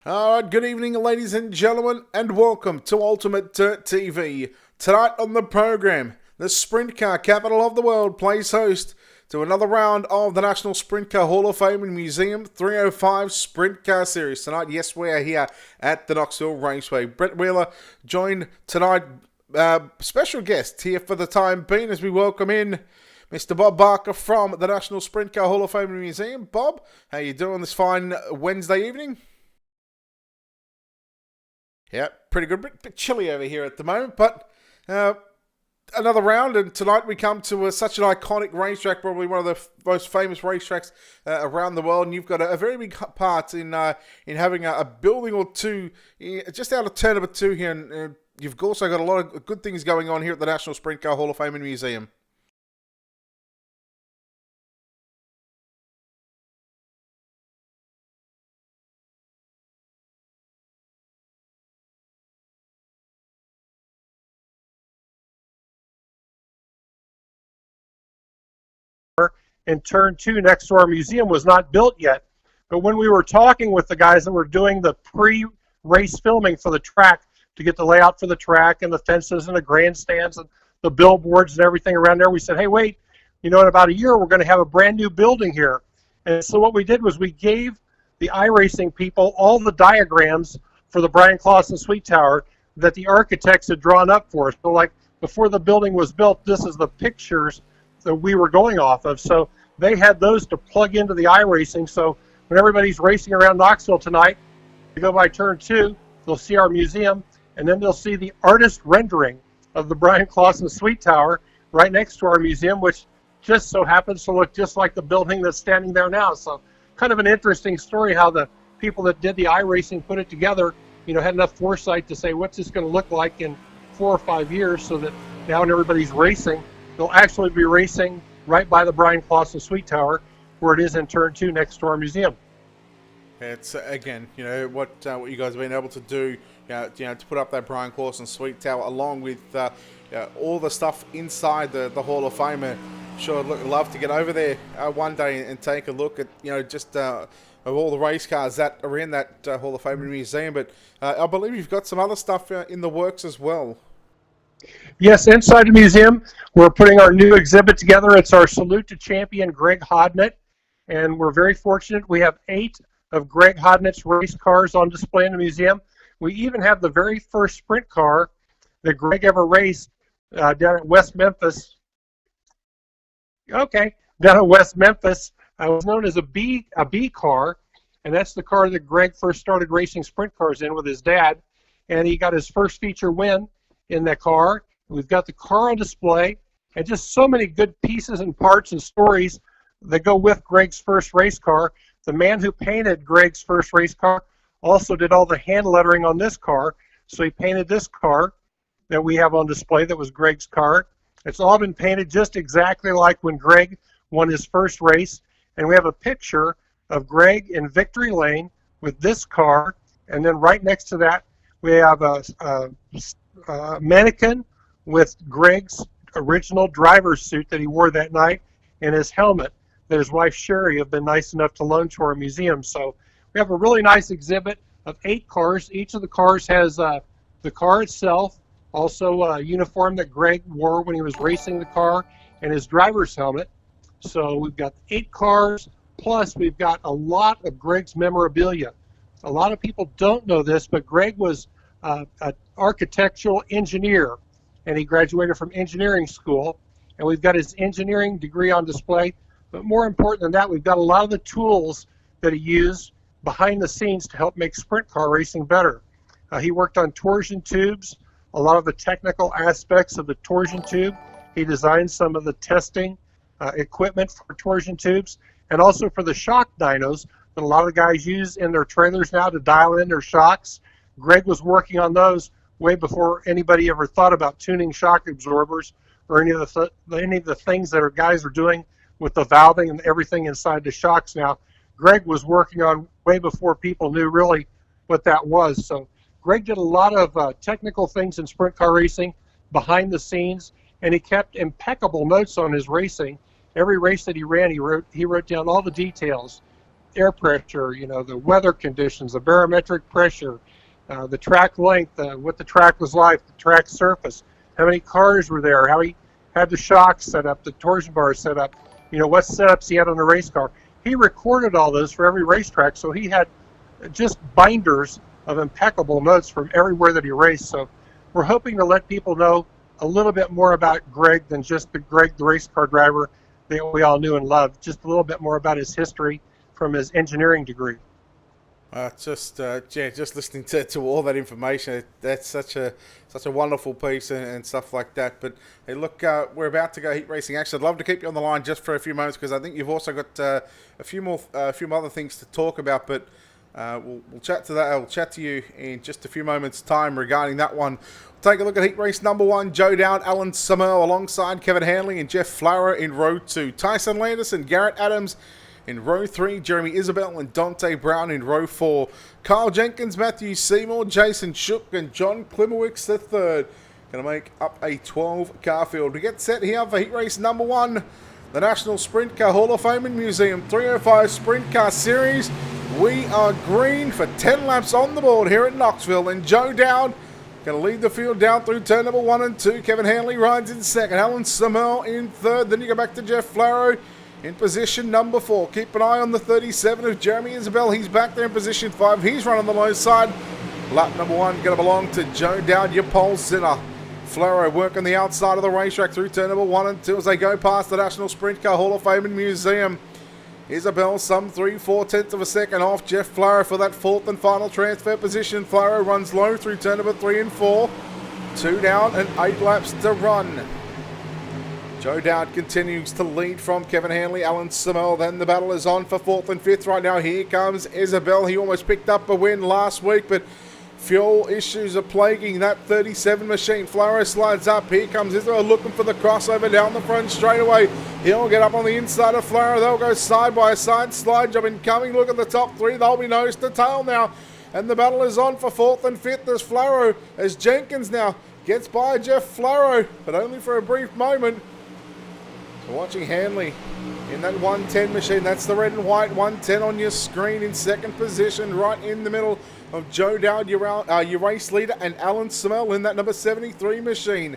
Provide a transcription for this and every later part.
All right, good evening, ladies and gentlemen, and welcome to Ultimate Dirt TV. Tonight on the program, the Sprintcar capital of the world plays host to another round of the National Sprintcar Hall of Fame and Museum 305 Sprintcar Series. Tonight, yes, we are here at the Knoxville Raceway. Brett Wheeler joined tonight, special guest here for the time being as we welcome in Mr. Bob Barker from the National Sprintcar Hall of Fame and Museum. Bob, how you doing this fine Wednesday evening? Yeah, pretty good. Bit chilly over here at the moment, but another round, and tonight we come to such an iconic racetrack, probably one of the most famous racetracks around the world, and you've got a very big part in having a building or two just out of turn number 2 here, and you've also got a lot of good things going on here at the National Sprint Car Hall of Fame and Museum. And turn 2 next to our museum was not built yet. But when we were talking with the guys that were doing the pre-race filming for the track to get the layout for the track and the fences and the grandstands and the billboards and everything around there, we said, hey, wait, in about a year we're going to have a brand new building here. And so what we did was we gave the iRacing people all the diagrams for the Brian Clausen Suite Tower that the architects had drawn up for us. So like before the building was built, this is the pictures that we were going off of. So they had those to plug into the iRacing. So when everybody's racing around Knoxville tonight, they go by turn 2, they'll see our museum, and then they'll see the artist rendering of the Brian Clausen Suite Tower right next to our museum, which just so happens to look just like the building that's standing there now. So kind of an interesting story how the people that did the iRacing put it together, had enough foresight to say, what's this going to look like in 4 or 5 years, so that now when everybody's racing, they'll actually be racing right by the Brian Clausen Suite Tower, where it is in turn 2 next to our museum. It's again, what you guys have been able to do, to put up that Brian Clausen Suite Tower, along with all the stuff inside the Hall of Fame. Sure, love to get over there one day and take a look at just of all the race cars that are in that Hall of Fame museum. But I believe you've got some other stuff in the works as well. Yes, inside the museum, we're putting our new exhibit together. It's our Salute to Champion Greg Hodnett, and we're very fortunate. We have 8 of Greg Hodnett's race cars on display in the museum. We even have the very first sprint car that Greg ever raced down at West Memphis. Okay, down at West Memphis. It was known as a B car, and that's the car that Greg first started racing sprint cars in with his dad, and he got his first feature win in that car. We've got the car on display, and just so many good pieces and parts and stories that go with Greg's first race car. The man who painted Greg's first race car also did all the hand lettering on this car, so he painted this car that we have on display that was Greg's car. It's all been painted just exactly like when Greg won his first race, and we have a picture of Greg in victory lane with this car, and then right next to that we have a mannequin with Greg's original driver's suit that he wore that night and his helmet that his wife Sherry have been nice enough to loan to our museum. So we have a really nice exhibit of 8 cars. Each of the cars has the car itself, also a uniform that Greg wore when he was racing the car, and his driver's helmet. So we've got 8 cars, plus we've got a lot of Greg's memorabilia. A lot of people don't know this, but Greg was an architectural engineer, and he graduated from engineering school, and we've got his engineering degree on display. But more important than that, we've got a lot of the tools that he used behind the scenes to help make sprint car racing better. He worked on torsion tubes, a lot of the technical aspects of the torsion tube. He designed some of the testing equipment for torsion tubes, and also for the shock dynos that a lot of the guys use in their trailers now to dial in their shocks. Greg was working on those way before anybody ever thought about tuning shock absorbers or any of the things that our guys are doing with the valving and everything inside the shocks now. Greg was working on way before people knew really what that was. So Greg did a lot of technical things in sprint car racing behind the scenes, and he kept impeccable notes on his racing. Every race that he ran, he wrote down all the details. air pressure, the weather conditions, the barometric pressure, the track length, what the track was like, the track surface, how many cars were there, how he had the shocks set up, the torsion bars set up, what setups he had on the race car. He recorded all those for every racetrack, so he had just binders of impeccable notes from everywhere that he raced. So we're hoping to let people know a little bit more about Greg than just the Greg, the race car driver that we all knew and loved, just a little bit more about his history from his engineering degree. Just listening to all that information, that's such a wonderful piece and stuff like that. But hey, look, we're about to go heat racing. Actually, I'd love to keep you on the line just for a few moments because I think you've also got a few more other things to talk about. But we'll chat to that. I'll chat to you in just a few moments' time regarding that one. We'll take a look at heat race number 1. Joe Dowd, Alan Summel alongside Kevin Hanley and Jeff Flower in row 2. Tyson Landis and Garrett Adams in row 3, Jeremy Isabel and Dante Brown in row 4. Kyle Jenkins, Matthew Seymour, Jason Shook and John Klimowicz III. Going to make up a 12-car field. We get set here for heat race number 1. The National Sprint Car Hall of Fame and Museum 305 Sprint Car Series. We are green for 10 laps on the board here at Knoxville. And Joe Dowd going to lead the field down through turn number 1 and 2. Kevin Hanley rides in second. Alan Summel in third. Then you go back to Jeff Flower in position number 4. Keep an eye on the 37 of Jeremy Isabel. He's back there in position 5. He's run on the low side. Lap number 1 going to belong to Joe Dowd, your pole sitter. Floro working the outside of the racetrack through turn number 1 and 2 as they go past the National Sprint Car Hall of Fame and Museum. Isabel some 3/4 of a second off Jeff Floro for that 4th and final transfer position. Floro runs low through turn number 3 and 4. 2 down and 8 laps to run. Joe Dowd continues to lead from Kevin Hanley, Alan Summel. Then the battle is on for 4th and 5th right now. Here comes Isabel. He almost picked up a win last week, but fuel issues are plaguing that 37 machine. Floro slides up. Here comes Isabel looking for the crossover down the front straightaway. He'll get up on the inside of Floro. They'll go side by side. Slide job incoming. Look at the top 3. They'll be nose to tail now. And the battle is on for 4th and 5th as Floro, as Jenkins now gets by Jeff Floro, but only for a brief moment. So watching Hanley in that 110 machine. That's the red and white 110 on your screen in second position, right in the middle of Joe Dowd, your race leader, and Alan Summel in that number 73 machine.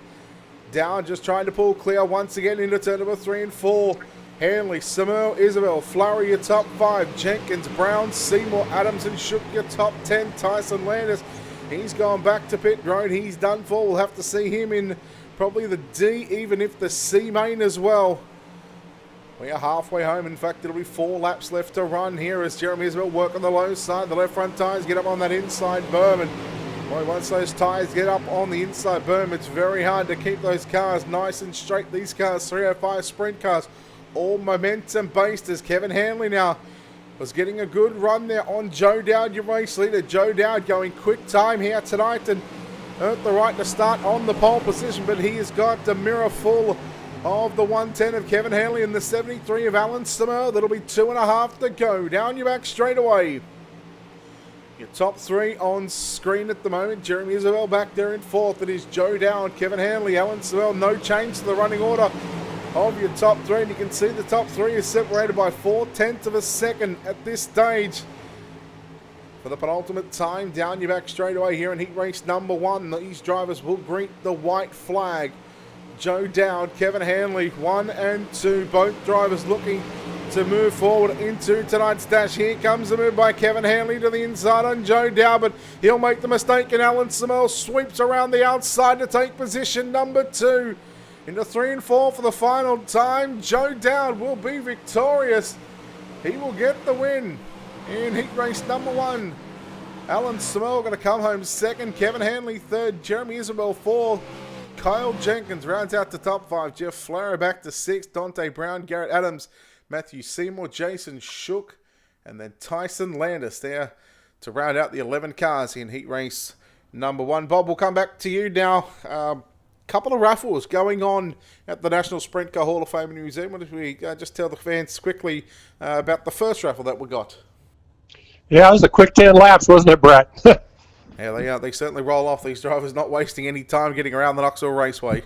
Dowd just trying to pull clear once again into turn number 3 and 4. Hanley, Summel, Isabel, Flowery, your top 5. Jenkins, Brown, Seymour, Adams, and Shook, your top 10. Tyson Landis, he's gone back to pit road. He's done for. We'll have to see him in probably the D, even if the C main as well. We are halfway home. In fact, it'll be 4 laps left to run here as Jeremy Isabel work on the low side. The left front tyres get up on that inside berm. And boy, once those tyres get up on the inside berm, it's very hard to keep those cars nice and straight. These cars, 305 Sprint cars, all momentum based as Kevin Hanley now was getting a good run there on Joe Dowd, your race leader. Joe Dowd going quick time here tonight and earned the right to start on the pole position, but he has got the mirror full of the 110 of Kevin Hanley and the 73 of Alan Summel. That'll be 2.5 to go. Down your back straight away. Your top 3 on screen at the moment. Jeremy Isabel back there in 4th. It is Joe Dowd, Kevin Hanley, Alan Summel. No change to the running order of your top 3. And you can see the top 3 is separated by 4/10 of a second at this stage. For the penultimate time, down your back straight away here in heat race number 1. These drivers will greet the white flag. Joe Dowd, Kevin Hanley, 1 and 2. Both drivers looking to move forward into tonight's dash. Here comes the move by Kevin Hanley to the inside on Joe Dowd, but he'll make the mistake, and Alan Summel sweeps around the outside to take position number 2. Into 3 and 4 for the final time. Joe Dowd will be victorious. He will get the win in heat race number 1. Alan Summel going to come home second. Kevin Hanley third. Jeremy Isabel 4th. Kyle Jenkins rounds out the top 5. Jeff Flower back to 6th. Dante Brown, Garrett Adams, Matthew Seymour, Jason Shook, and then Tyson Landis there to round out the 11 cars in heat race number 1. Bob, we'll come back to you now. Couple of raffles going on at the National Sprint Car Hall of Fame and Museum. What if we just tell the fans quickly about the first raffle that we got? Yeah, it was a quick 10 laps, wasn't it, Brett? Yeah, they certainly roll off. These drivers not wasting any time getting around the Knoxville Raceway.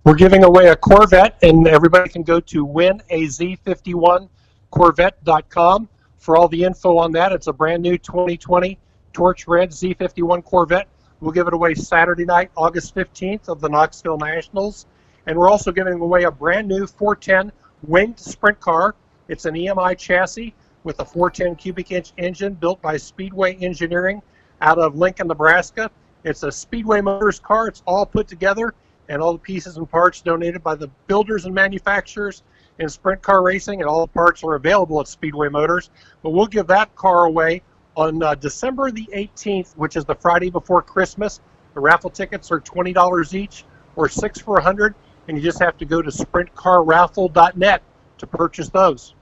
We're giving away a Corvette, and everybody can go to winaz51corvette.com for all the info on that. It's a brand new 2020 Torch Red Z51 Corvette. We'll give it away Saturday night, August 15th of the Knoxville Nationals. And we're also giving away a brand new 410 winged sprint car. It's an EMI chassis with a 410 cubic inch engine built by Speedway Engineering out of Lincoln, Nebraska. It's a Speedway Motors car. It's all put together, and all the pieces and parts donated by the builders and manufacturers in sprint car racing, and all the parts are available at Speedway Motors. But we'll give that car away on December the 18th, which is the Friday before Christmas. The raffle tickets are $20 each, or 6 for $100, and you just have to go to sprintcarraffle.net to purchase those.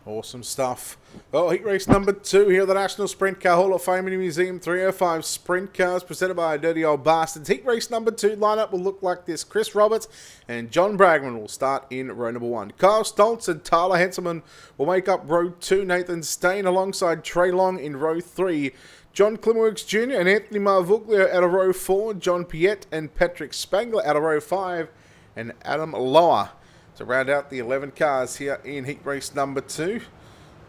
Awesome stuff. Well, heat race number 2 here at the National Sprint Car Hall of Fame and Museum 305 Sprint Cars presented by Dirty Old Bastards. Heat race number 2 lineup will look like this. Chris Roberts and John Bragman will start in row number 1. Kyle Stoltz and Tyler Henselman will make up row 2. Nathan Stain alongside Trey Long in row 3. John Klimworks Jr. and Anthony Marvuglia out of row 4. John Piette and Patrick Spangler out of row 5. And Adam Lower to round out the 11 cars here in heat race number 2.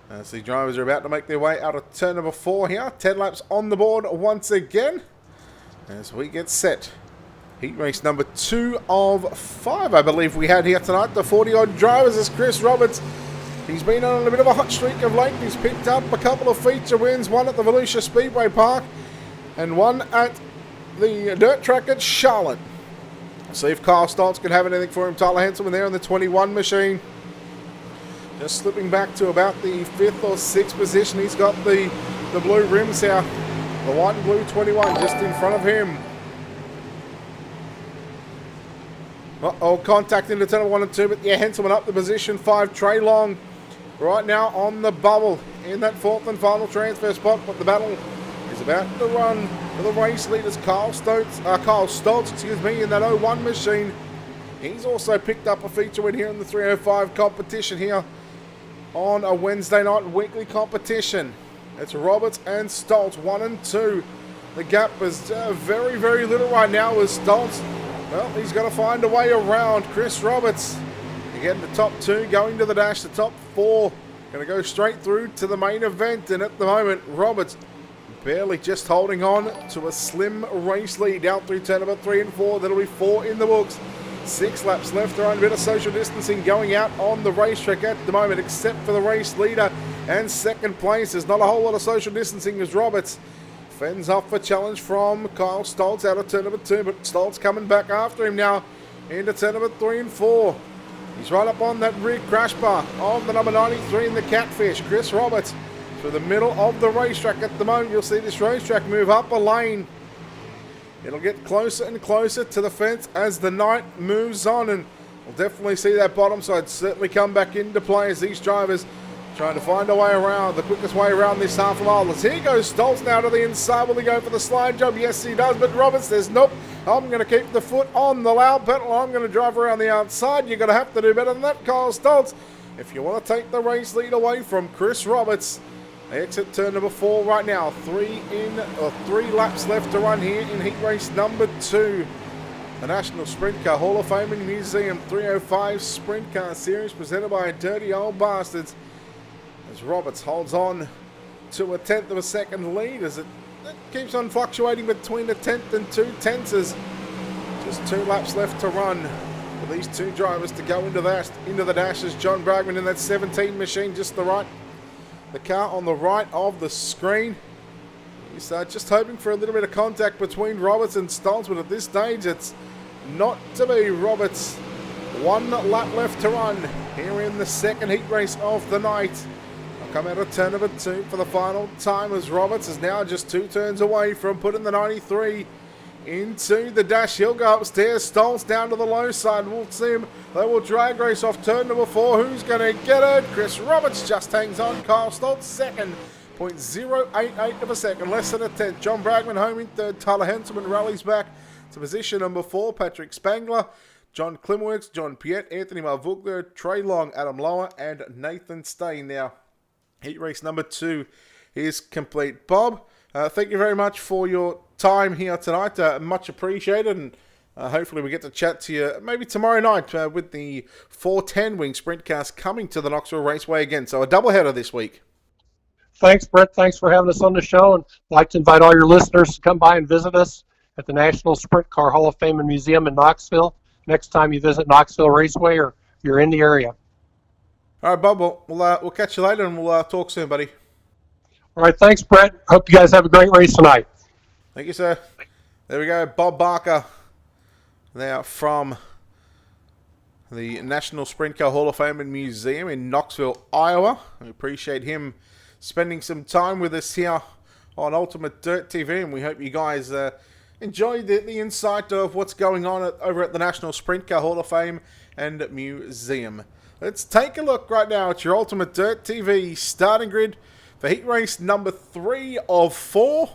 As the drivers are about to make their way out of turn number 4 here. 10 laps on the board once again as we get set. Heat race number 2 of 5, I believe we had here tonight. The 40-odd drivers is Chris Roberts. He's been on a bit of a hot streak of late. He's picked up a couple of feature wins, one at the Volusia Speedway Park and one at the dirt track at Charlotte. See if Kyle Stoltz can have anything for him. Tyler Henselman there on the 21 machine. Just slipping back to about the 5th or 6th position. He's got the blue rims here. The white and blue 21 just in front of him. Uh-oh, contact into turn 1 and 2. But yeah, Henselman up to position 5. Trey Long right now on the bubble in that 4th and final transfer spot. But the battle is about to run for the race leaders. Kyle Stoltz, in that 01 machine. He's also picked up a feature win here in the 305 competition here on a Wednesday night weekly competition. It's Roberts and Stoltz, 1 and 2. The gap is very, very little right now with Stoltz. Well, he's got to find a way around Chris Roberts. Again, the top 2 going to the dash, the top 4 going to go straight through to the main event. And at the moment, Roberts barely just holding on to a slim race lead out through turn number 3 and 4. That'll be 4 in the books. 6 laps left, around a bit of social distancing going out on the racetrack at the moment, except for the race leader and second place. There's not a whole lot of social distancing as Roberts fends off for challenge from Kyle Stoltz out of turn number 2, but Stoltz coming back after him now into turn number 3 and 4. He's right up on that rear crash bar of the number 93 in the Catfish. Chris Roberts through the middle of the racetrack at the moment. You'll see this racetrack move up a lane. It'll get closer and closer to the fence as the night moves on, and we'll definitely see that bottom side certainly come back into play as these drivers trying to find a way around, the quickest way around this half a mile. As here goes Stoltz now to the inside. Will he go for the slide job? Yes, he does, but Roberts says, nope, I'm going to keep the foot on the loud pedal. I'm going to drive around the outside. You're going to have to do better than that, Kyle Stoltz, if you want to take the race lead away from Chris Roberts. They exit turn number 4 right now. 3 laps left to run here in heat race number 2. The National Sprint Car Hall of Fame and Museum 305 Sprint Car Series presented by Dirty Old Bastards. As Roberts holds on to a 1/10 of a second lead as it keeps on fluctuating between a 1/10 and 2/10. Just 2 laps left to run for these 2 drivers to go into the dash as John Bragman in that 17 machine just the car on the right of the screen. He's just hoping for a little bit of contact between Roberts and Stoltz, but at this stage it's not to be. Roberts, 1 lap left to run here in the second heat race of the night. I'll come out of turn number 2 for the final time as Roberts is now just 2 turns away from putting the 93 into the dash. He'll go upstairs. Stoltz down to the low side. We'll see him. They will drag race off turn number 4. Who's going to get it? Chris Roberts just hangs on. Kyle Stoltz second. 0.088 of a second. Less than a 10th. John Bragman home in third. Tyler Henselman rallies back to position number 4. Patrick Spangler, John Klimworks, John Piette, Anthony Marvuglia, Trey Long, Adam Lower, and Nathan Stain. Now, heat race number 2 is complete. Bob, thank you very much for your time here tonight. Much appreciated, and hopefully we get to chat to you maybe tomorrow night with the 410 wing sprint cars coming to the Knoxville Raceway again. So a doubleheader this week. Thanks, Brett. Thanks for having us on the show. And I'd like to invite all your listeners to come by and visit us at the National Sprint Car Hall of Fame and Museum in Knoxville next time you visit Knoxville Raceway or you're in the area. All right, Bob, we'll catch you later, and we'll talk soon, buddy. All right, thanks, Brett. Hope you guys have a great race tonight. Thank you, sir. There we go, Bob Barker, there from the National Sprint Car Hall of Fame and Museum in Knoxville, Iowa. We appreciate him spending some time with us here on Ultimate Dirt TV, and we hope you guys enjoyed the insight of what's going on over at the National Sprint Car Hall of Fame and Museum. Let's take a look right now at your Ultimate Dirt TV starting grid for heat race number 3 of 4.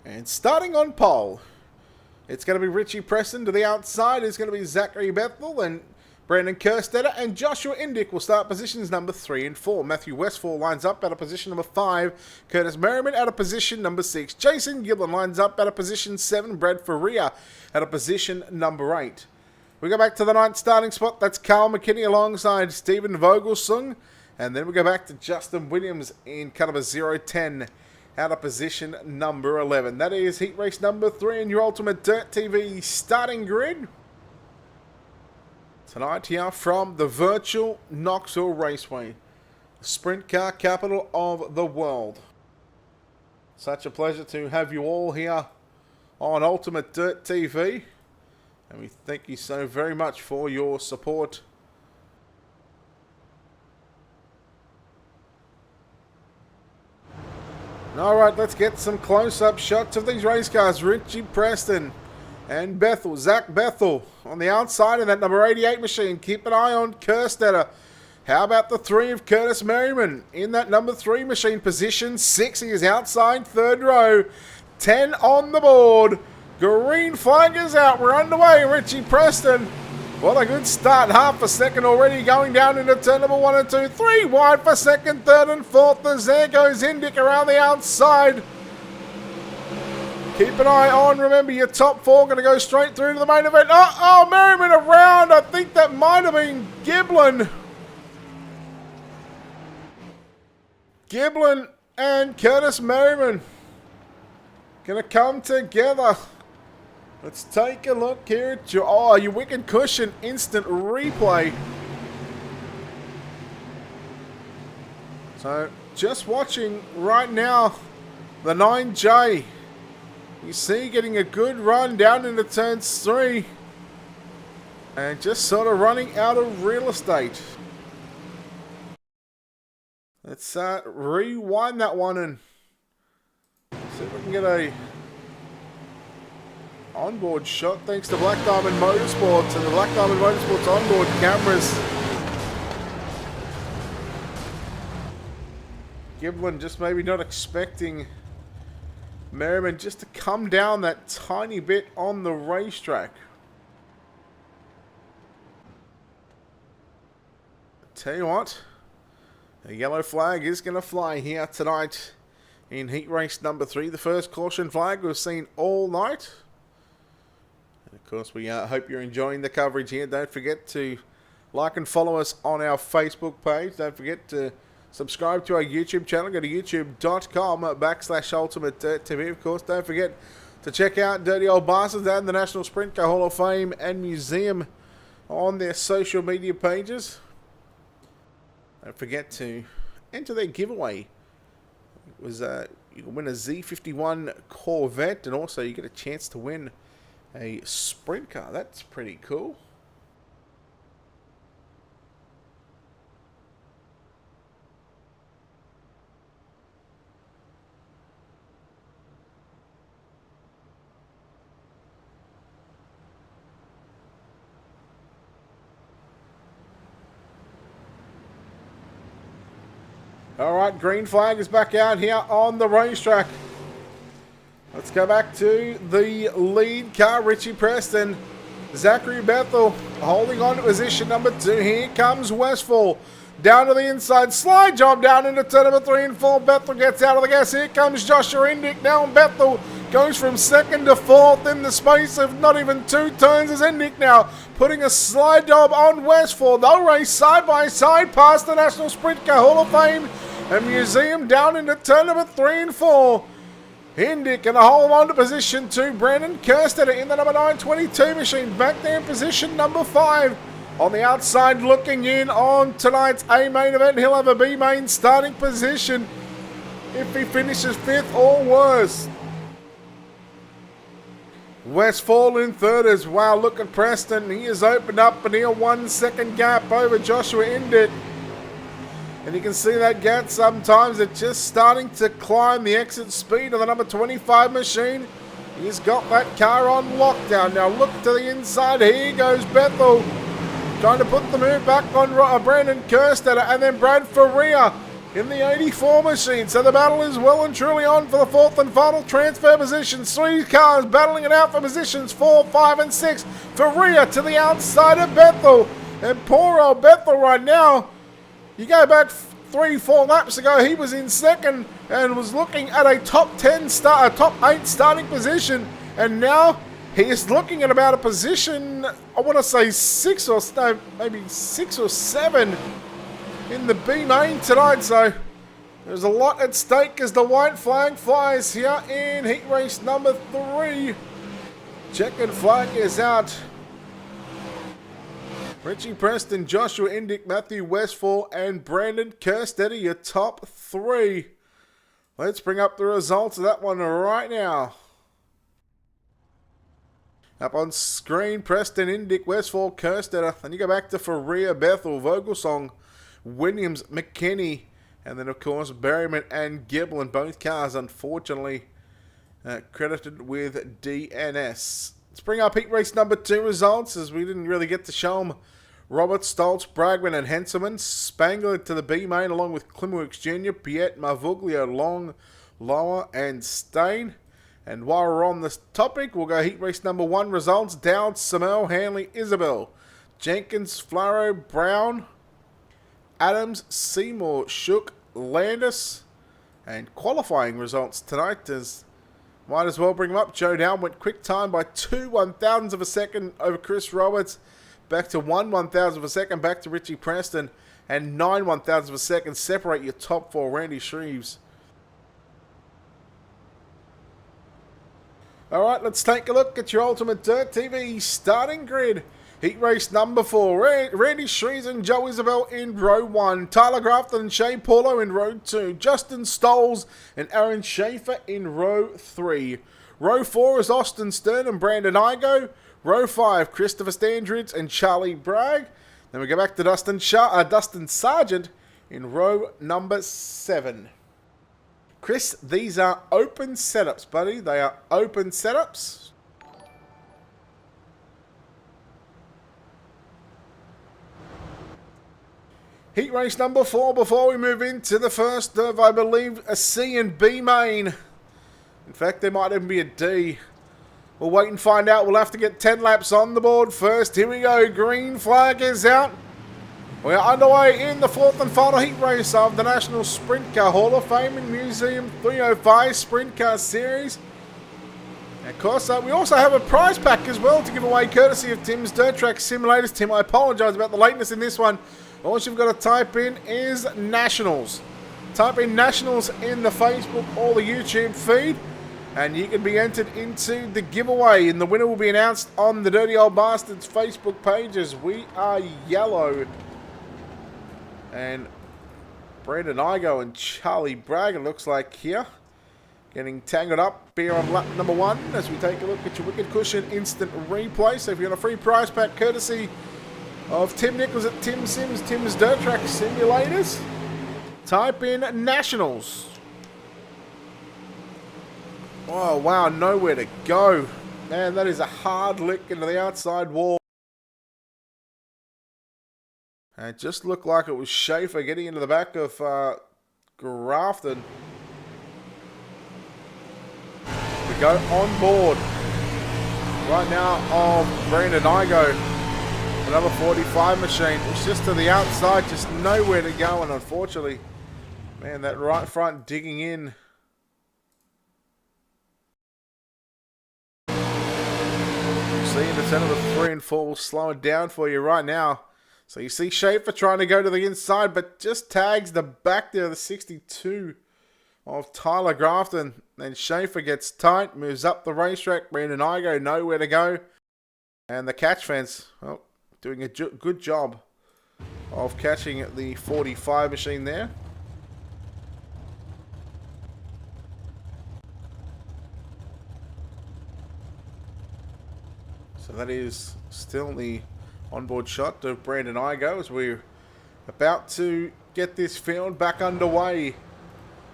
And starting on pole, it's going to be Richie Preston. To the outside is going to be Zachary Bethel, and Brandon Kerstetter and Joshua Indick will start positions number 3 and 4. Matthew Westfall lines up out of position number 5. Curtis Merriman out of position number 6. Jason Gillen lines up out of position 7. Brad Faria out of position number 8. We go back to the 9th starting spot. That's Carl McKinney alongside Stephen Vogelsung. And then we go back to Justin Williams in car number 010 out of position number 11. That is heat race number 3 in your Ultimate Dirt TV starting grid. Tonight here from the virtual Knoxville Raceway, the sprint car capital of the world. Such a pleasure to have you all here on Ultimate Dirt TV. And we thank you so very much for your support. Alright, let's get some close-up shots of these race cars. Richie Preston and Bethel, Zach Bethel on the outside of that number 88 machine. Keep an eye on Kerstetter. How about the 3 of Curtis Merriman in that number 3 machine? Position 6, he is outside third row. 10 on the board. Green flag is out. We're underway. Richie Preston. What a good start. Half a second already going down into turn number 1 and 2. 3 wide for second, third and fourth. As there goes Indick around the outside. Keep an eye on. Remember, your top 4 going to go straight through to the main event. Oh, Merriman around. I think that might have been Giblin. Giblin and Curtis Merriman going to come together. Let's take a look here at your wicked cushion instant replay. So, just watching right now, the 9J. You see getting a good run down into turns 3. And just sort of running out of real estate. Let's rewind that one and see if we can get a onboard shot thanks to Black Diamond Motorsports and the Black Diamond Motorsports onboard cameras. Giblin just maybe not expecting Merriman just to come down that tiny bit on the racetrack. Tell you what, a yellow flag is going to fly here tonight in heat race number 3. The first caution flag we've seen all night. And of course, we hope you're enjoying the coverage here. Don't forget to like and follow us on our Facebook page. Don't forget to subscribe to our YouTube channel. Go to youtube.com/ultimate-tv. Of course, don't forget to check out Dirty Old Bastards and the National Sprint Car Hall of Fame and Museum on their social media pages. Don't forget to enter their giveaway. It was you can win a Z51 Corvette, and also you get a chance to win a sprint car. That's pretty cool. Alright, green flag is back out here on the racetrack. Let's go back to the lead car, Richie Preston. Zachary Bethel holding on to position number 2. Here comes Westfall. Down to the inside, slide job down into turn number 3 and 4. Bethel gets out of the gas. Here comes Joshua Indick. Now Bethel goes from 2nd to 4th in the space of not even 2 turns as Indick now putting a slide job on Westfall. They'll race side by side past the National Sprint Car Hall of Fame and Museum down into turn number 3 and 4. Hindick going to hold on to position 2. Brandon Kerstetter in the number 922 machine. Back there in position number 5. On the outside looking in on tonight's A main event. He'll have a B main starting position if he finishes 5th or worse. Westfall in 3rd as well. Look at Preston. He has opened up a near 1 second gap over Joshua Hindick. And you can see that gap sometimes. It's just starting to climb the exit speed of the number 25 machine. He's got that car on lockdown. Now look to the inside. Here goes Bethel. Trying to put the move back on Brandon Kerstetter. And then Brad Faria in the 84 machine. So the battle is well and truly on for the 4th and final transfer position. 3 cars battling it out for positions 4, 5 and 6. Faria to the outside of Bethel. And poor old Bethel right now. You go back 3-4 laps ago, he was in 2nd and was looking at a top 8 starting position, and now he is looking at about a position, I want to say 6 or no, maybe 6 or 7 in the B main tonight. So there's a lot at stake as the white flag flies here in heat race number 3. Checkered flag is out. Richie Preston, Joshua Hindick, Matthew Westfall, and Brandon Kerstetter, your top 3. Let's bring up the results of that one right now. Up on screen, Preston, Hindick, Westfall, Kerstetter. Then you go back to Faria, Bethel, Vogelsong, Williams, McKinney, and then of course Berryman and Giblin. Both cars unfortunately credited with DNS. Let's bring up heat race number 2 results, as we didn't really get to show them. Robert, Stoltz, Bragman and Henselman. Spangler to the B main along with Klimworks Jr., Piet, Marvuglio, Long, Lower and Stain. And while we're on this topic, we'll go heat race number 1 results. Dowd, Samel, Hanley, Isabel, Jenkins, Flaro, Brown, Adams, Seymour, Shook, Landis. And qualifying results tonight, as might as well bring them up. Joe Down went quick time by 2 1,000ths of a second over Chris Roberts. Back to 1 1,000th of a second, back to Richie Preston. And 9 1,000ths of a second separate your top 4, Randy Shreves. Alright, let's take a look at your Ultimate Dirt TV starting grid. Heat race number 4. Randy Shreves and Joe Isabel in row 1. Tyler Grafton and Shea Paulo in row 2. Justin Stolz and Aaron Schaefer in row 3. Row 4 is Austin Stern and Brandon Igo. Row 5, Christopher Standridge and Charlie Bragg. Then we go back to Dustin Sargent in row number 7. Chris, these are open setups, buddy. They are open setups. Heat race number 4 before we move into the first of, I believe, a C and B main. In fact, there might even be a D. We'll wait and find out. We'll have to get 10 laps on the board first. Here we go. Green flag is out. We are underway in the 4th and final heat race of the National Sprint Car Hall of Fame and Museum 305 Sprint Car Series. And of course, we also have a prize pack as well to give away, courtesy of Tim's Dirt Track Simulators. Tim, I apologise about the lateness in this one. All you've got to type in is Nationals. Type in Nationals in the Facebook or the YouTube feed, and you can be entered into the giveaway. And the winner will be announced on the Dirty Old Bastards Facebook pages. We are yellow. And Brandon Igo and Charlie Bragg, it looks like here, getting tangled up here on lap number 1 as we take a look at your Wicked Cushion Instant Replay. So if you want a free prize pack courtesy of Tim Nichols at Tim Sims, Tim's Dirt Track Simulators, type in Nationals. Oh, wow, nowhere to go. Man, that is a hard lick into the outside wall. And it just looked like it was Schaefer getting into the back of Grafton. We go on board right now of Brandon Igo. Another 45 machine. It's just to the outside, just nowhere to go. And unfortunately, man, that right front digging in. See, in the center of the 3 and 4 will slow it down for you right now. So you see Schaefer trying to go to the inside, but just tags the back there of the 62 of Tyler Grafton. Then Schaefer gets tight, moves up the racetrack. Brandon Igo nowhere to go. And the catch fence, well, doing a good job of catching the 45 machine there. So that is still the onboard shot of Brandon Igo as we're about to get this field back underway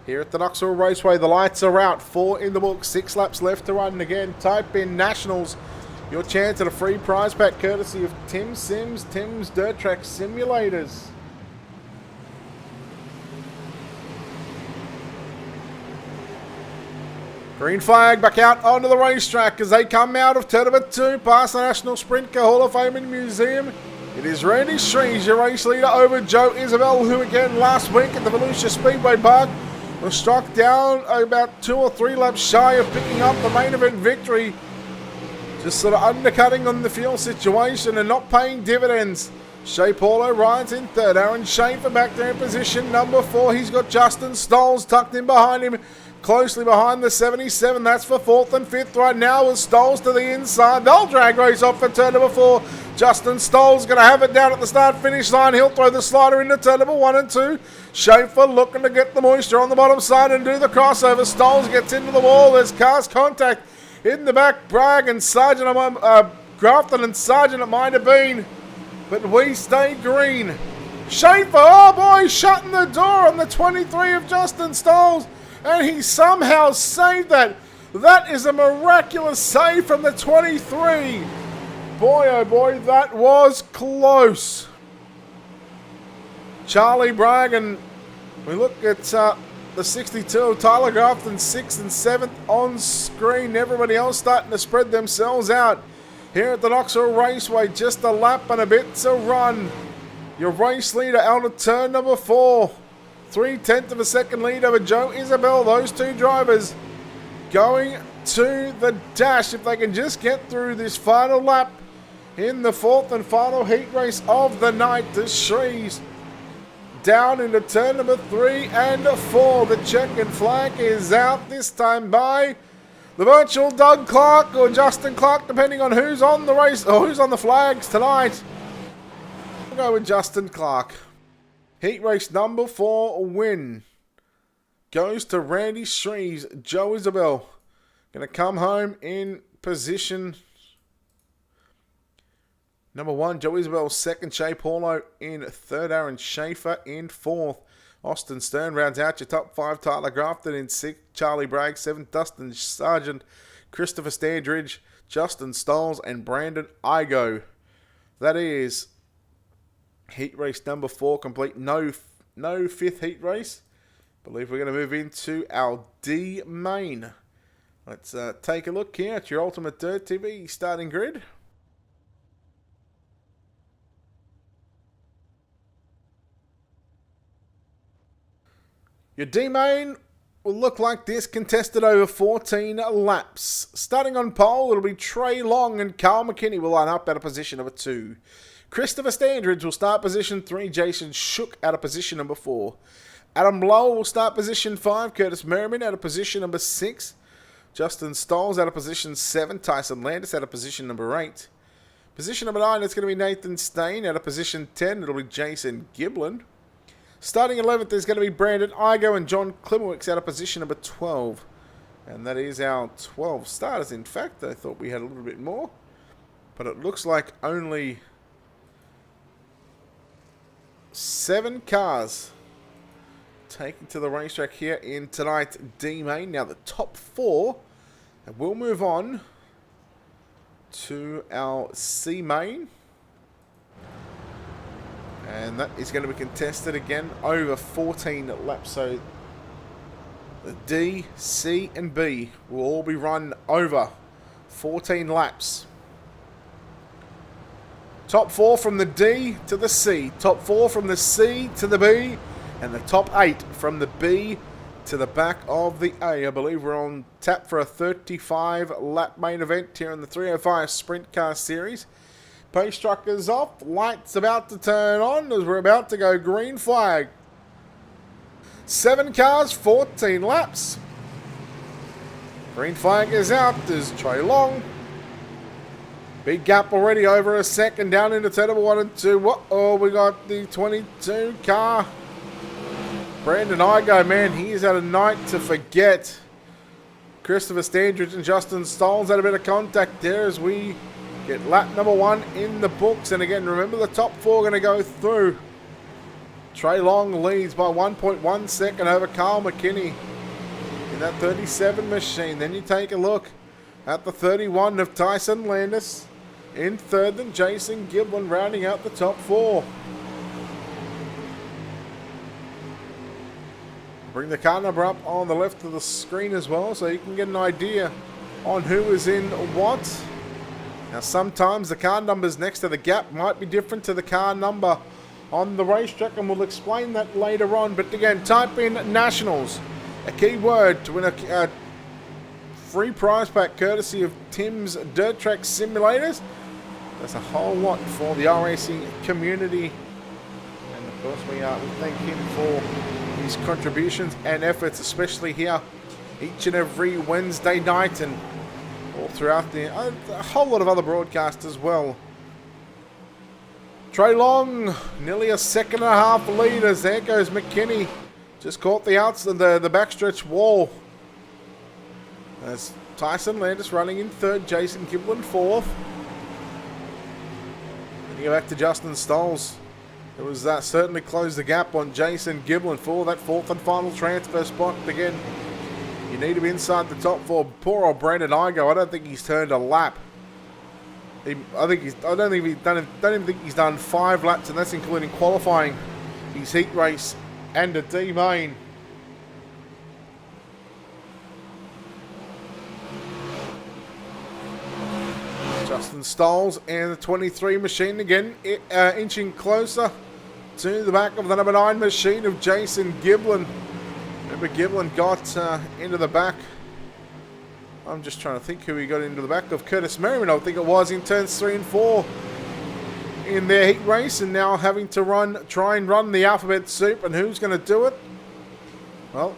here at the Knoxville Raceway. The lights are out, 4 in the book, 6 laps left to run. Again, type in Nationals, your chance at a free prize pack courtesy of Tim Sims, Tim's Dirt Track Simulators. Green flag back out onto the racetrack as they come out of turn number 2 past the National Sprintcar Hall of Fame and Museum. It is Randy Shrees, your race leader, over Joe Isabel, who again last week at the Volusia Speedway Park was struck down about 2 or 3 laps shy of picking up the main event victory. Just sort of undercutting on the fuel situation and not paying dividends. Shea Paulo rides in third. Aaron Schaefer back there in position number 4. He's got Justin Stolz tucked in behind him, closely behind the 77. That's for 4th and 5th right now with Stolz to the inside. They'll drag race off for turn number 4. Justin Stolz going to have it down at the start-finish line. He'll throw the slider into turn number 1 and 2. Schaefer looking to get the moisture on the bottom side and do the crossover. Stolz gets into the wall. There's cars contact in the back. Bragg and Sargent, Grafton and Sargent it might have been, but we stay green. Schaefer, oh boy, shutting the door on the 23 of Justin Stolz, and he somehow saved that. That is a miraculous save from the 23. Boy, oh boy, that was close. Charlie Bragg, and we look at the 62, Tyler Grafton 6th and 7th on screen. Everybody else starting to spread themselves out here at the Knoxville Raceway. Just a lap and a bit to run. Your race leader out of turn number 4. 3/10 of a second lead over Joe Isabel. Those two drivers going to the dash if they can just get through this final lap in the 4th and final heat race of the night. The Shrees down into turn number 3 and 4. The checkered flag is out, this time by the virtual Doug Clark or Justin Clark, depending on who's on the race or who's on the flags tonight. We'll go with Justin Clark. Heat race number 4 win goes to Randy Shrees. Joe Isabel going to come home in position number 1, Joe Isabel 2nd, Shea Paulo in 3rd, Aaron Schaefer in 4th. Austin Stern rounds out your top 5, Tyler Grafton in 6th, Charlie Bragg 7th, Dustin Sargent, Christopher Standridge, Justin Stolz, and Brandon Igo. That is heat race number 4 complete. No 5th heat race. I believe we're going to move into our D main. Let's take a look here at your Ultimate Dirt TV starting grid. Your D main will look like this, contested over 14 laps. Starting on pole, it'll be Trey Long and Carl McKinney will line up at a position number 2. Christopher Standridge will start position 3. Jason Shook out of position number 4. Adam Blower will start position 5. Curtis Merriman out of position number 6. Justin Stolz out of position 7. Tyson Landis out of position number 8. Position number 9, it's going to be Nathan Stain out of position 10. It'll be Jason Giblin. Starting 11th, there's going to be Brandon Igo and John Klimowicz out of position number 12. And that is our 12 starters. In fact, I thought we had a little bit more. But it looks like only 7 cars taken to the racetrack here in tonight's D main. Now the top 4. And we'll move on to our C main. And that is going to be contested again over 14 laps. So the D, C, and B will all be run over 14 laps. Top 4 from the D to the C. Top 4 from the C to the B. And the top 8 from the B to the back of the A. I believe we're on tap for a 35 lap main event here in the 305 Sprint Car Series. Pace truck is off. Lights about to turn on as we're about to go green flag. 7 cars, 14 laps. Green flag is out. There's Trey Long. Big gap already, over a second down into turn number 1 and 2. Uh-oh, we got the 22 car. Brandon Igo, man, he's had a night to forget. Christopher Standridge and Justin Stolz had a bit of contact there as we get lap number 1 in the books. And again, remember the top 4 going to go through. Trey Long leads by 1.1 second over Carl McKinney in that 37 machine. Then you take a look at the 31 of Tyson Landis. In third, then Jason Giblin rounding out the top 4. Bring the car number up on the left of the screen as well so you can get an idea on who is in what. Now sometimes the car numbers next to the gap might be different to the car number on the racetrack, and we'll explain that later on. But again, type in Nationals, a key word, to win a free prize pack courtesy of Tim's Dirt Track Simulators. There's a whole lot for the racing community, and of course we thank him for his contributions and efforts, especially here each and every Wednesday night and all throughout a whole lot of other broadcasts as well. Trey Long, nearly a second and a half lead as there goes McKinney. Just caught the the backstretch wall. As Tyson Landis running in third, Jason Giblin fourth. Then you go back to Justin Stolz. It was certainly closed the gap on Jason Giblin for that fourth and final transfer spot. Again, you need to be inside the top 4. Poor old Brandon Igo. I don't think he's turned a lap. I don't even think he's done 5 laps, and that's including qualifying his heat race and a D main. Justin Stolz and the 23 machine again inching closer to the back of the number 9 machine of Jason Giblin. Remember, Giblin got into the back. I'm just trying to think who he got into the back of. Curtis Merriman, I think it was, in turns 3 and 4 in their heat race, and now having to try and run the alphabet soup. And who's going to do it? Well,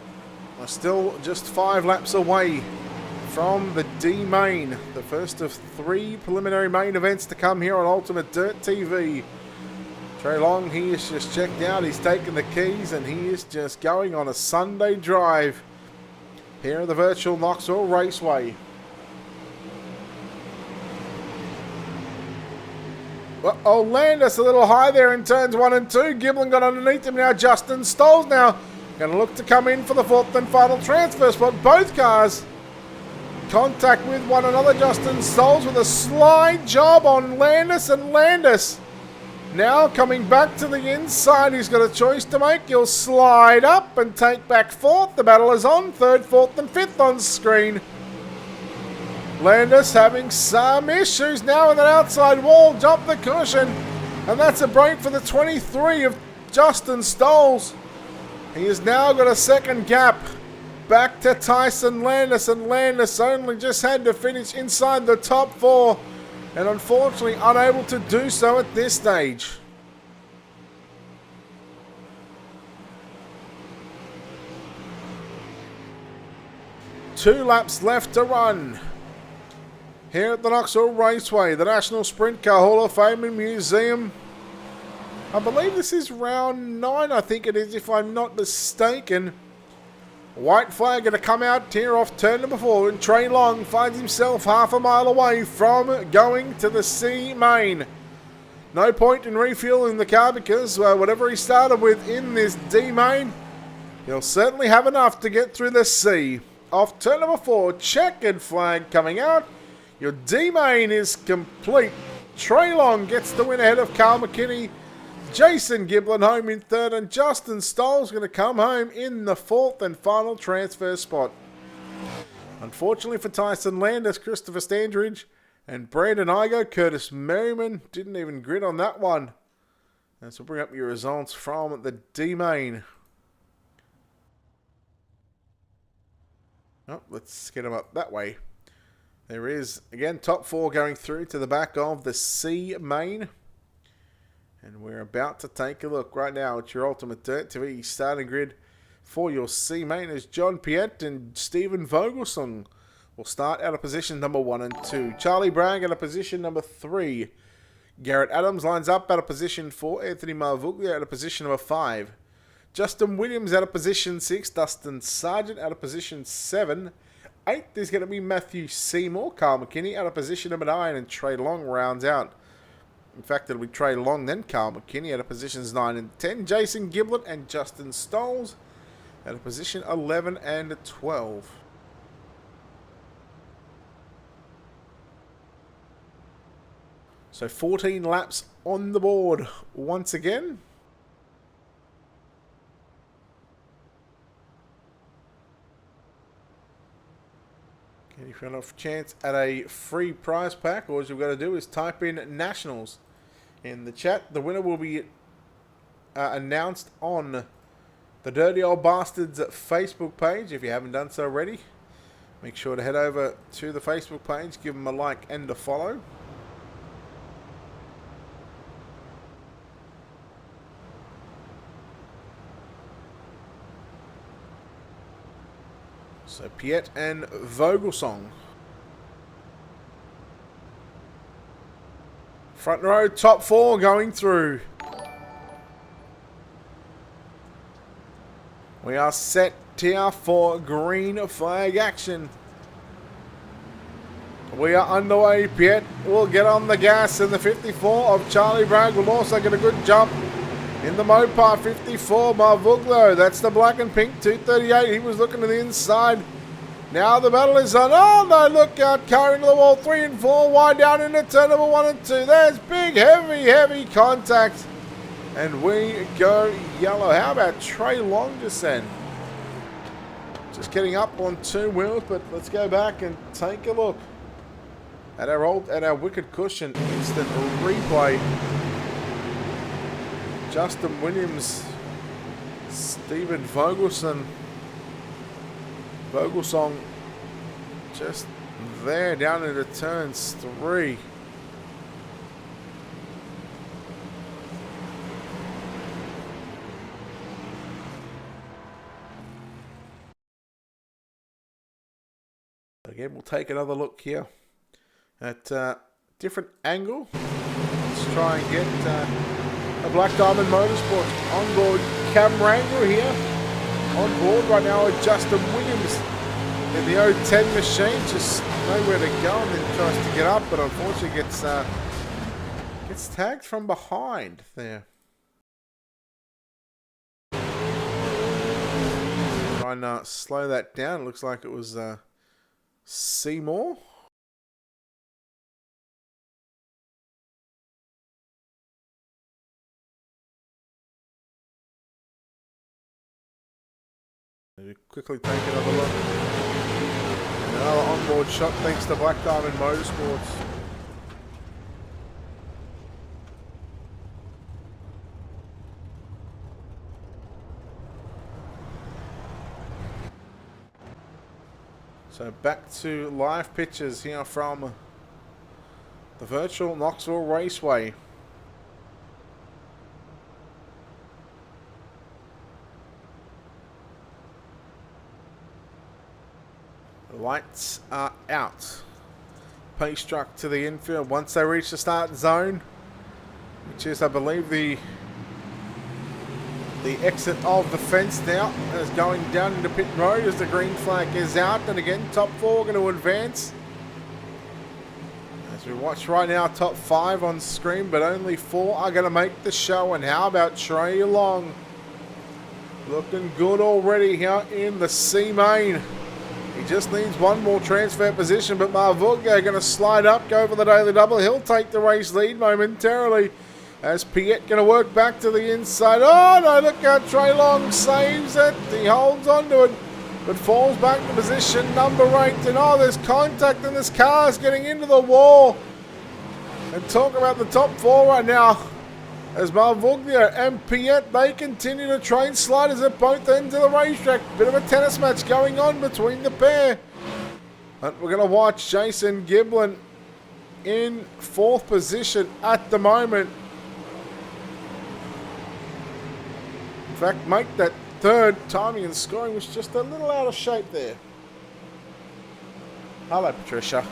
we're still just 5 laps away from the D main, the first of 3 preliminary main events to come here on Ultimate Dirt TV. Trey Long, he is just checked out. He's taken the keys and he is just going on a Sunday drive here at the virtual Knoxville Raceway. Uh-oh, Landis a little high there in turns 1 and 2. Giblin got underneath him now. Justin Stolz now going to look to come in for the fourth and final transfer spot. Both cars contact with one another. Justin Stolz with a slide job on Landis, and Landis now coming back to the inside. He's got a choice to make. He'll slide up and take back fourth. The battle is on. Third, fourth, and fifth on screen. Landis having some issues now with that outside wall. Jump the cushion. And that's a break for the 23 of Justin Stolz. He has now got a second gap back to Tyson Landis, and Landis only just had to finish inside the top 4, and unfortunately unable to do so at this stage. Two laps left to run here at the Knoxville Raceway, the National Sprintcar Hall of Fame and Museum. I believe this is round 9, I think it is, if I'm not mistaken. White flag going to come out here off turn number 4, and Trey Long finds himself half a mile away from going to the C main. No point in refueling the car because whatever he started with in this D main, he'll certainly have enough to get through the C. Off turn number 4, checkered flag coming out. Your D main is complete. Trey Long gets the win ahead of Carl McKinney. Jason Giblin home in third, and Justin Stolz going to come home in the fourth and final transfer spot. Unfortunately for Tyson Landis, Christopher Standridge and Brandon Igo, Curtis Merriman didn't even grid on that one. And so we'll bring up your results from the D main. Oh, let's get them up that way. There is, again, top 4 going through to the back of the C main. And we're about to take a look right now at your Ultimate Dirt TV starting grid for your C main as John Piet and Stephen Vogelsong will start out of position number 1 and 2. Charlie Bragg out of position number 3. Garrett Adams lines up out of position 4. Anthony Marvuglia out of position number 5. Justin Williams out of position 6. Dustin Sargent out of position 7. 8th is going to be Matthew Seymour. Carl McKinney out of position number 9. And Trey Long rounds out. In fact, it'll be Trey Long, then Carl McKinney out of positions 9 and 10. Jason Giblett and Justin Stoles out of position 11 and 12. So 14 laps on the board once again. If you want a chance at a free prize pack, all you've got to do is type in Nationals in the chat. The winner will be announced on the Dirty Old Bastards Facebook page. If you haven't done so already, make sure to head over to the Facebook page, give them a like and a follow. So Piet and Vogelsong. Front row, top 4 going through. We are set here for green flag action. We are underway. Piet will get on the gas in the 54 of Charlie Bragg. Will also get a good jump in the Mopar 54, Marvuglia. That's the black and pink 238. He was looking to the inside. Now the battle is on. Oh no, look out. Car into the wall. 3 and 4 wide down into turn number 1 and 2. There's big, heavy contact. And we go yellow. How about Trey Long just then? Just getting up on 2 wheels, but let's go back and take a look at our wicked cushion instant replay. Justin Williams, Stephen Vogelsong just there down into turns 3. Again, we'll take another look here at a different angle. Let's try and get a Black Diamond Motorsports onboard camera angle here. On board right now with Justin Williams in the 010 machine. Just nowhere to go and then tries to get up, but unfortunately gets tagged from behind there. Trying to slow that down. It looks like it was Seymour. Quickly take another look. Another onboard shot thanks to Black Diamond Motorsports. So back to live pictures here from the virtual Knoxville Raceway. Lights are out. Pace truck to the infield once they reach the start zone, which is, I believe, the exit of the fence now, is going down into pit road as the green flag is out. And again, top 4 going to advance. As we watch right now, top 5 on screen, but only 4 are going to make the show. And how about Trey Long? Looking good already here in the C main. He just needs one more transfer position, but Marvuglia going to slide up, go for the daily double. He'll take the race lead momentarily as Piet going to work back to the inside. Oh no, look how Trey Long saves it. He holds on to it, but falls back to position number 8. And oh, there's contact and this car is getting into the wall. And talk about the top 4 right now. As Marvuglia and Piet, they continue to train sliders at both ends of the racetrack. Bit of a tennis match going on between the pair. But we're going to watch Jason Giblin in 4th position at the moment. In fact, make that 3rd timing and scoring was just a little out of shape there. Hello, Patricia.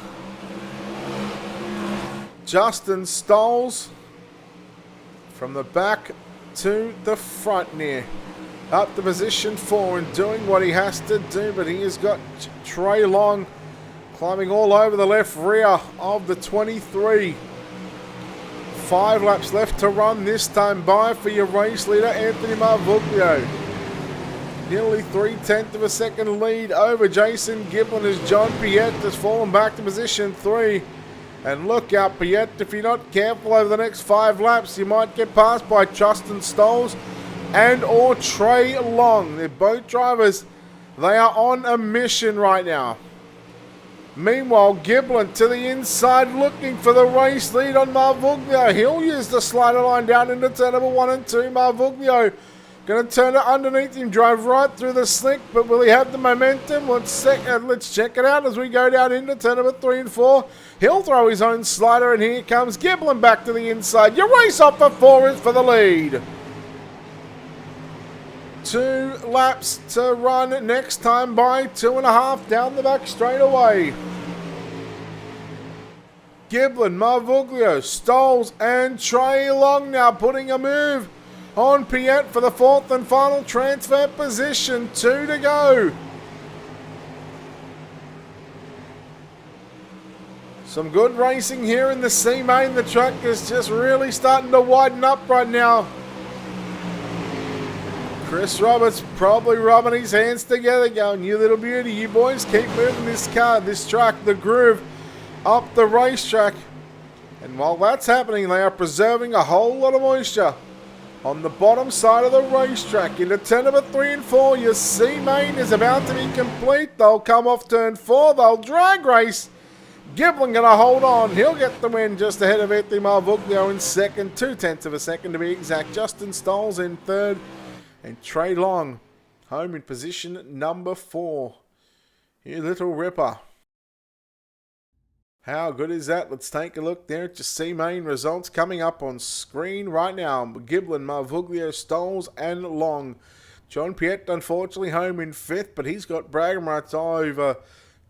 Justin Stolz from the back to the front near. Up to position 4 and doing what he has to do, but he has got Trey Long climbing all over the left rear of the 23. 5 laps left to run this time by for your race leader, Anthony Marvuglio. Nearly 3/10 of a second lead over Jason Giblin as John Piet has fallen back to position 3. And look out, Piet, if you're not careful over the next 5 laps, you might get passed by Justin Stolz and or Trey Long. They're both drivers. They are on a mission right now. Meanwhile, Giblin to the inside looking for the race lead on Marvuglio. He'll use the slider line down into turn number 1 and 2. Marvuglio going to turn it underneath him, drive right through the slick, but will he have the momentum? Let's check it out as we go down into turn number 3 and 4. He'll throw his own slider, and here comes Giblin back to the inside. Your race off for 4 is for the lead. 2 laps to run next time by 2.5 down the back straight away. Giblin, Marvuglio, Stolz and Trey Long now putting a move on Piet for the 4th and final transfer position. 2 to go. Some good racing here in the C main. The track is just really starting to widen up right now. Chris Roberts probably rubbing his hands together going, you little beauty, you boys keep moving this car, this track, the groove, up the racetrack. And while that's happening, they are preserving a whole lot of moisture on the bottom side of the racetrack. Into turn number 3 and 4, your C main is about to be complete. They'll come off turn 4, they'll drag race. Giblin going to hold on. He'll get the win just ahead of Anthony Marvuglio in 2nd, 2/10 of a second to be exact. Justin Stolz in 3rd. And Trey Long, home in position number 4. You little ripper. How good is that? Let's take a look there at your C main results coming up on screen right now. Giblin, Marvuglio, Stolz and Long. John Piet, unfortunately, home in 5th, but he's got bragging rights over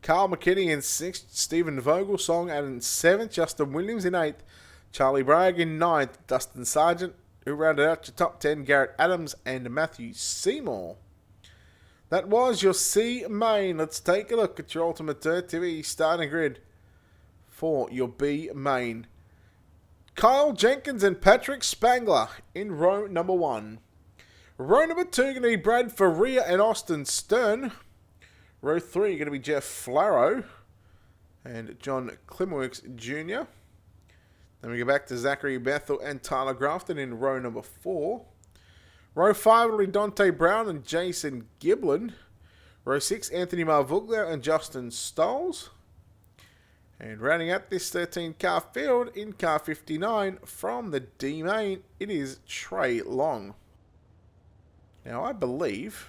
Carl McKinney in 6th, Stephen Vogelsong and in 7th, Justin Williams in 8th, Charlie Bragg in 9th, Dustin Sargent, who rounded out your top 10, Garrett Adams and Matthew Seymour. That was your C main. Let's take a look at your Ultimate Dirt TV starting grid for your B main. Kyle Jenkins and Patrick Spangler in row number 1. Row number 2 going to be Brad Faria and Austin Stern. Row 3 going to be Jeff Flarrow and John Klimworks Jr. Then we go back to Zachary Bethel and Tyler Grafton in row number 4. Row 5 will be Dante Brown and Jason Giblin. Row 6, Anthony Marvuglio and Justin Stolz. And rounding out this 13-car field in car 59 from the D main, it is Trey Long. Now I believe,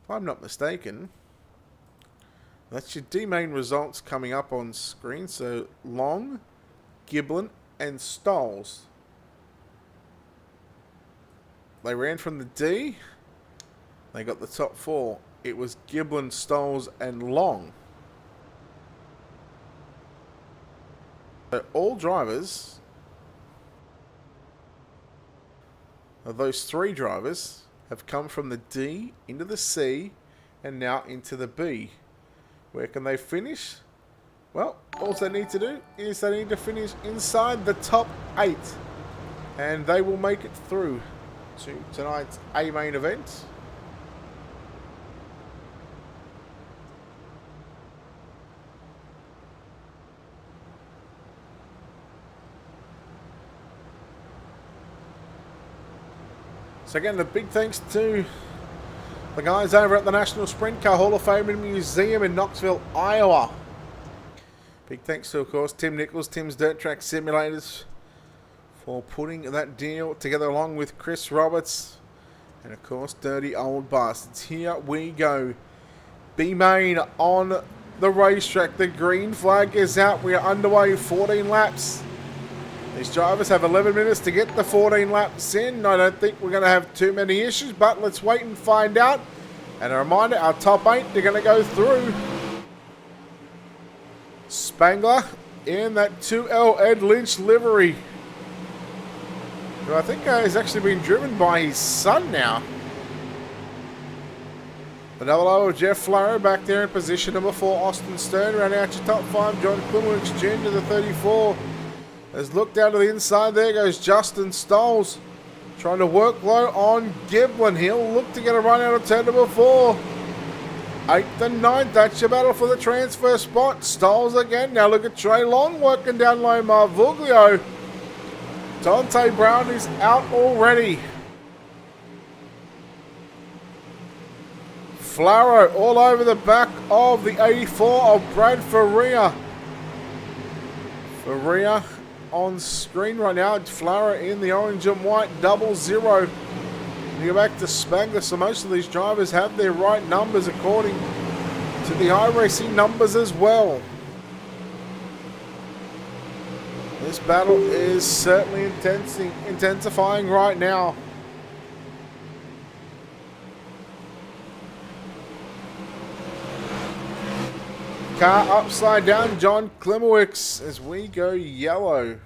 if I'm not mistaken, that's your D main results coming up on screen. So Long, Giblin and Stolz. They ran from the D. They got the top 4. It was Giblin, Stolz and Long. So all drivers of those 3 drivers have come from the D into the C and now into the B. Where can they finish? Well, all they need to do is they need to finish inside the top 8. And they will make it through to tonight's A main event. So again, a big thanks to the guys over at the National Sprintcar Hall of Fame and Museum in Knoxville, Iowa. Big thanks to, of course, Tim Nichols, Tim's Dirt Track Simulators, for putting that deal together along with Chris Roberts and, of course, Dirty Old Bastards. Here we go. B main on the racetrack. The green flag is out. We are underway, 14 laps. These drivers have 11 minutes to get the 14 laps in. I don't think we're going to have too many issues, but let's wait and find out. And a reminder, our top 8 are going to go through. Spangler in that 2L Ed Lynch livery, who I think is actually being driven by his son now. The double O of Jeff Flaro back there in position number 4. Austin Stern rounding out your top 5. John Klimowicz Jr. the 34. Has looked out to the inside. There goes Justin Stolz, trying to work low on Giblin. He'll look to get a run out of turn number 4. 8th and 9th, that's your battle for the transfer spot. Stolz again. Now look at Trey Long working down low. Marvuglio. Dante Brown is out already. Flaro all over the back of the 84 of Brad Faria. Faria on screen right now. Flaro in the orange and white 00. You go back to Spangler, so most of these drivers have their right numbers according to the iRacing numbers as well. This battle is certainly intensifying right now. Car upside down, John Klimowicz as we go yellow.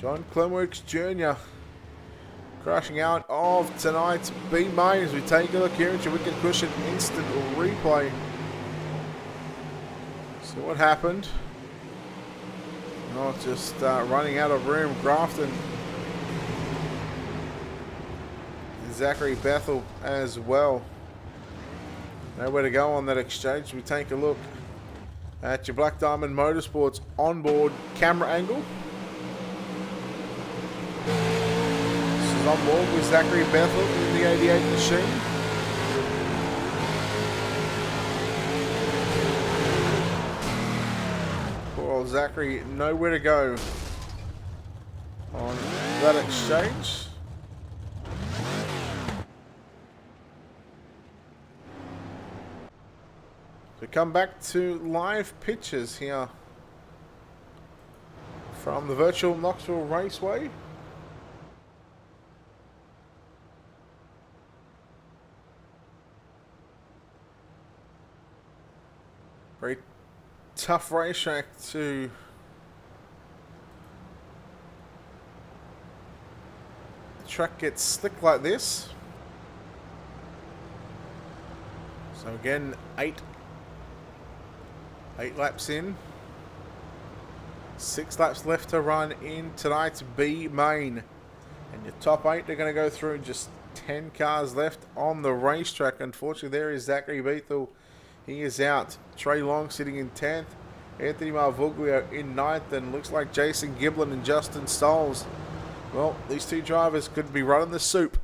John Klimowicz Jr. crashing out of tonight's B main as we take a look here at your Wicked Cushion instant replay. See what happened. Oh, just running out of room. Grafton. Zachary Bethel as well. Nowhere to go on that exchange. We take a look at your Black Diamond Motorsports onboard camera angle. This is on board with Zachary Bethel in the 88 machine. Poor old Zachary, nowhere to go on that exchange. We come back to live pictures here from the virtual Knoxville Raceway. Very tough racetrack to the track gets slick like this. So again, 8 laps in. 6 laps left to run in tonight's B main. And your top 8 are going to go through. Just 10 cars left on the racetrack. Unfortunately, there is Zachary Bethel. He is out. Trey Long sitting in 10th. Anthony Marvuglio in 9th. And looks like Jason Giblin and Justin Stolz. Well, these two drivers could be running the soup.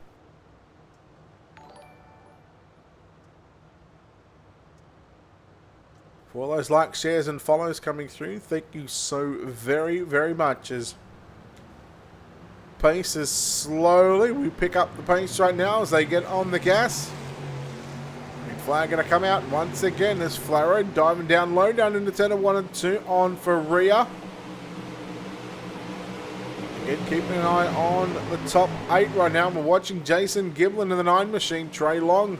For all those likes, shares and follows coming through, thank you so very, very much. As pace is slowly, we pick up the pace right now as they get on the gas. Green flag going to come out once again as Flaro diving down low, down into turn 1 and 2 on Faria. Again, keeping an eye on the top 8 right now. We're watching Jason Giblin in the 9 machine, Trey Long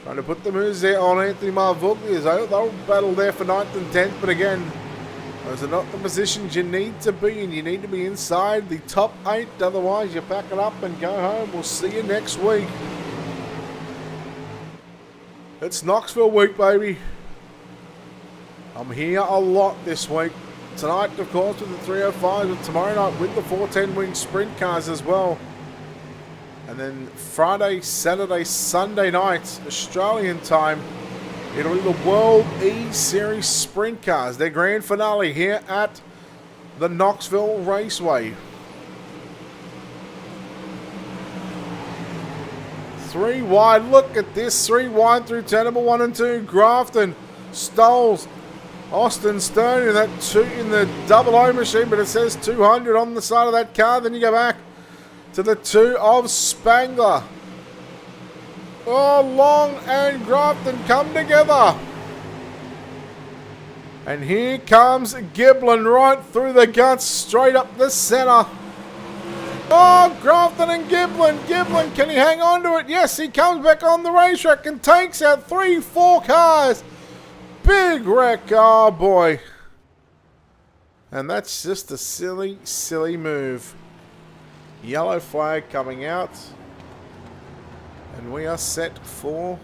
trying to put the moves there on Anthony Marvuglio. They'll battle there for 9th and 10th, but again, those are not the positions you need to be in. You need to be inside the top 8, otherwise you pack it up and go home. We'll see you next week. It's Knoxville week, baby. I'm here a lot this week. Tonight, of course, with the 305s, and tomorrow night with the 410 wing sprint cars as well. And then Friday, Saturday, Sunday nights, Australian time, it'll be the World E-Series Sprint Cars, their grand finale here at the Knoxville Raceway. 3 wide, look at this, 3 wide through turn number 1 and 2. Grafton, Stolz, Austin Stern in that 2 in the double O machine, but it says 200 on the side of that car. Then you go back to the 2 of Spangler. Oh, Long and Grafton come together. And here comes Giblin right through the guts, straight up the center. Oh, Grafton and Giblin. Giblin, can he hang on to it? Yes, he comes back on the racetrack and takes out 3-4 cars. Big wreck. Oh, boy. And that's just a silly, silly move. Yellow flag coming out. And we are set for,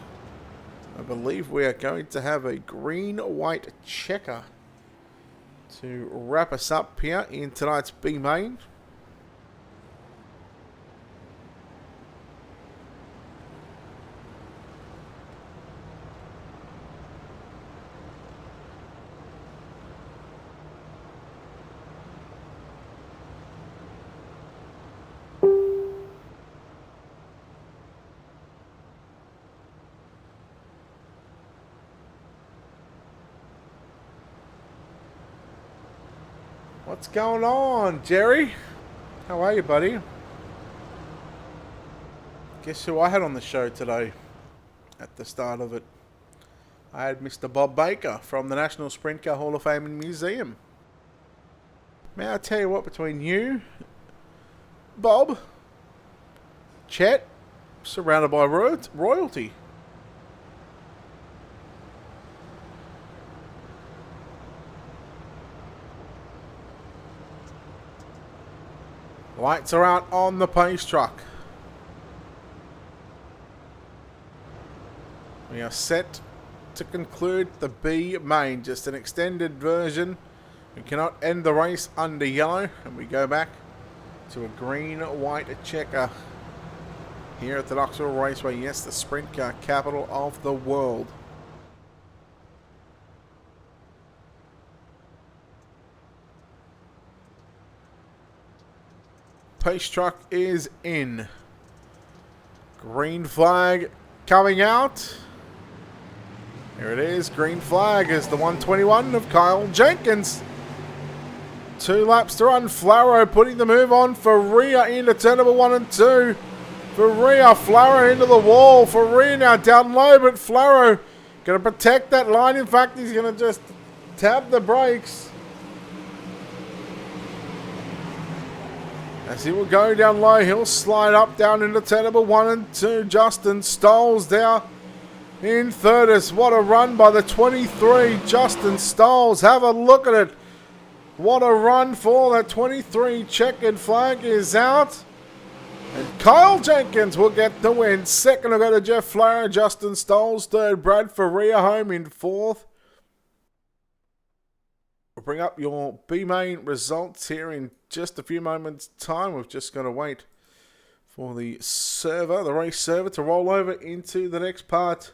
I believe we are going to have a green-white checker to wrap us up here in tonight's B main. What's going on, Jerry? How are you, buddy? Guess who I had on the show today at the start of it? I had Mr. Bob Baker from the National Sprintcar Hall of Fame and Museum. May I tell you what, between you, Bob, Chet, surrounded by royalty. Lights are out on the pace truck. We are set to conclude the B main, just an extended version. We cannot end the race under yellow, and we go back to a green-white checker here at the Knoxville Raceway. Yes, the sprint car capital of the world. Pace truck is in. Green flag coming out. Here it is. Green flag is the 121 of Kyle Jenkins. 2 laps to run. Flaro putting the move on for Rhea into turn number 1 and 2. For Rhea, Flaro into the wall. For Rhea now down low, but Flaro going to protect that line. In fact, he's going to just tap the brakes. As he will go down low, he'll slide up down into turn number 1 and 2. Justin Stoles there in third. What a run by the 23, Justin Stoles. Have a look at it. What a run for that 23. Checkered flag is out. And Kyle Jenkins will get the win. Second will go to Jeff Flaro. Justin Stoles third. Brad Faria home in fourth. We'll bring up your B main results here in just a few moments' time. We've just got to wait for the server, the race server, to roll over into the next part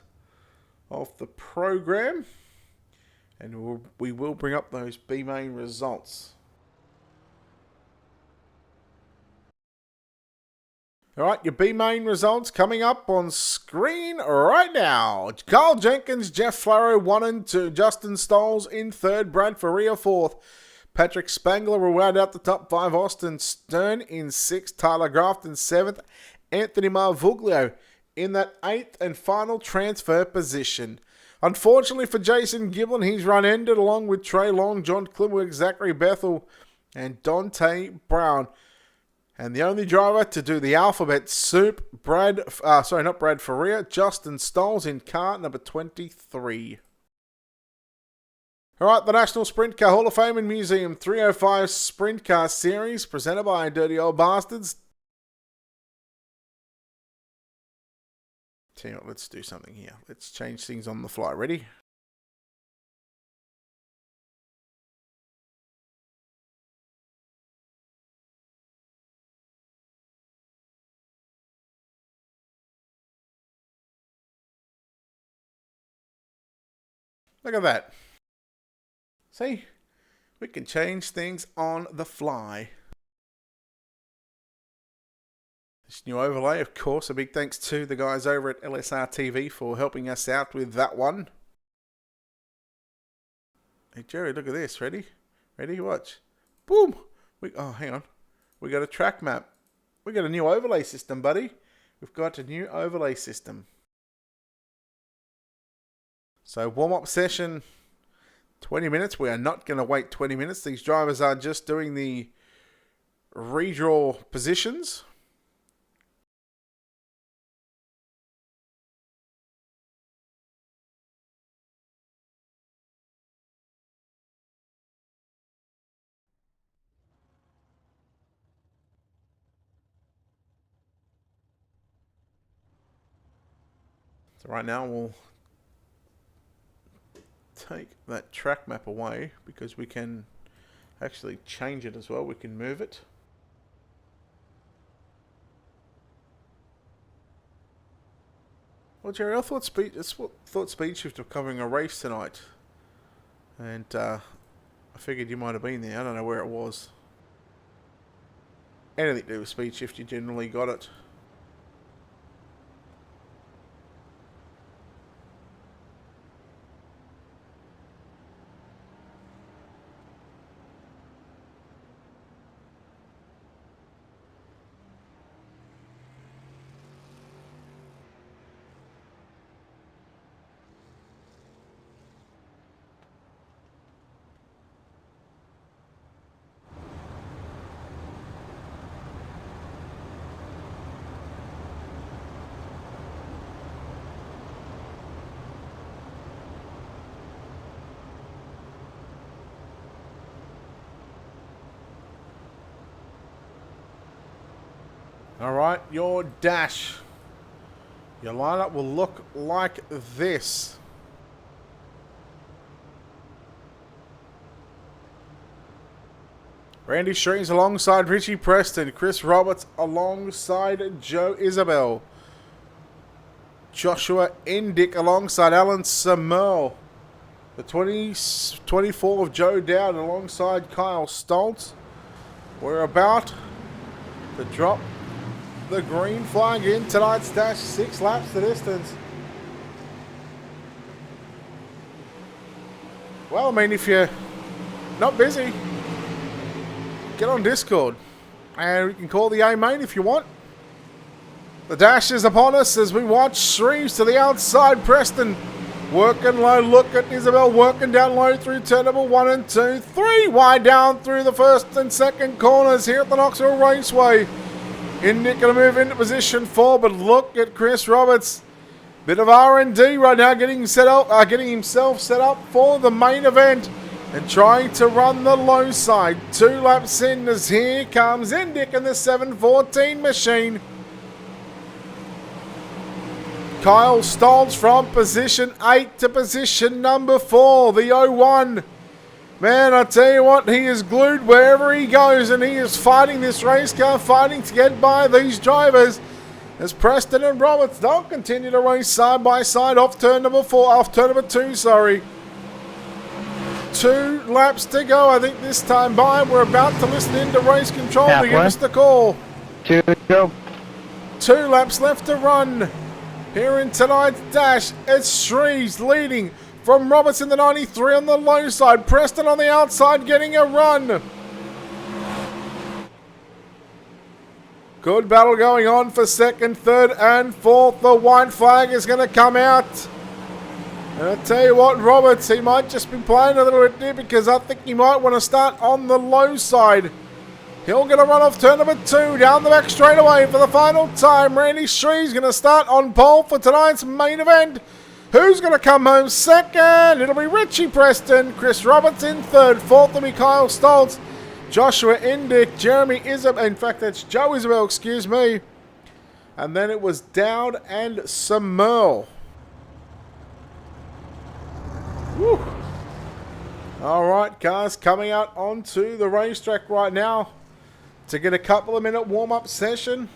of the program. And we will bring up those B main results. Alright, your B main results coming up on screen right now. Kyle Jenkins, Jeff Flaro 1 and 2. Justin Stoles in third. Brad Faria 4th. Patrick Spangler will round out the top 5. Austin Stern in 6th. Tyler Grafton 7th. Anthony Marvuglio in that 8th and final transfer position. Unfortunately for Jason Giblin, he's run ended along with Trey Long, John Klimwick, Zachary Bethel, and Dante Brown. And the only driver to do the alphabet soup, Brad Faria, Justin Stoles in car number 23. All right, the National Sprint Car Hall of Fame and Museum 305 Sprint Car Series, presented by Dirty Old Bastards. Tell you what, let's do something here. Let's change things on the fly. Ready? Look at that. See? We can change things on the fly. This new overlay, of course, a big thanks to the guys over at LSR TV for helping us out with that one. Hey, Jerry, look at this. Ready? Ready? Watch. Boom! Oh, hang on. We got a track map. We got a new overlay system, buddy. We've got a new overlay system. So warm-up session, 20 minutes. We are not going to wait 20 minutes. These drivers are just doing the redraw positions. So right now we'll take that track map away because we can actually change it as well. We can move it. Well, Jerry, I thought Speed Shift were covering a race tonight, and I figured you might have been there. I don't know where it was. Anything to do with Speed Shift, you generally got it. Alright, your dash. Your lineup will look like this. Randy Streams alongside Richie Preston. Chris Roberts alongside Joe Isabel. Joshua Indick alongside Alan Samuel. The 24 of Joe Dowd alongside Kyle Stoltz. We're about to drop the green flag in tonight's dash. 6 laps the distance. Well, I mean, if you're not busy, get on Discord and we can call the A-Main if you want. The dash is upon us as we watch Shreves to the outside. Preston working low. Look at Isabel working down low through turn number 1 and 2. 3 wide down through the first and second corners here at the Knoxville Raceway. Indick going to move into position 4, but look at Chris Roberts. Bit of R&D right now, getting himself set up for the main event and trying to run the low side. 2 laps in as here comes Indick in the 714 machine. Kyle Stoltz from position 8 to position number 4, the 01. Man, I tell you what, he is glued wherever he goes, and he is fighting this race car, fighting to get by these drivers. As Preston and Roberts don't continue to race side by side off turn number 2, sorry. 2 laps to go, I think this time by. We're about to listen into race control to give us the call. 2 to go. 2 laps left to run. Here in tonight's dash, it's Shreves leading from Roberts in the 93 on the low side. Preston on the outside getting a run. Good battle going on for second, third, and fourth. The white flag is going to come out. And I tell you what, Roberts, he might just be playing a little bit there because I think he might want to start on the low side. He'll get a run off turn number 2 down the back straightaway for the final time. Randy Shreves going to start on pole for tonight's main event. Who's going to come home second? It'll be Richie Preston. Chris Roberts in third. Fourth will be Kyle Stoltz. Joshua Indick. Jeremy Isabel. In fact, that's Joe Isabel, excuse me. And then it was Dowd and Samuel. Woo. All right, cars coming out onto the racetrack right now to get a couple of minute warm-up session.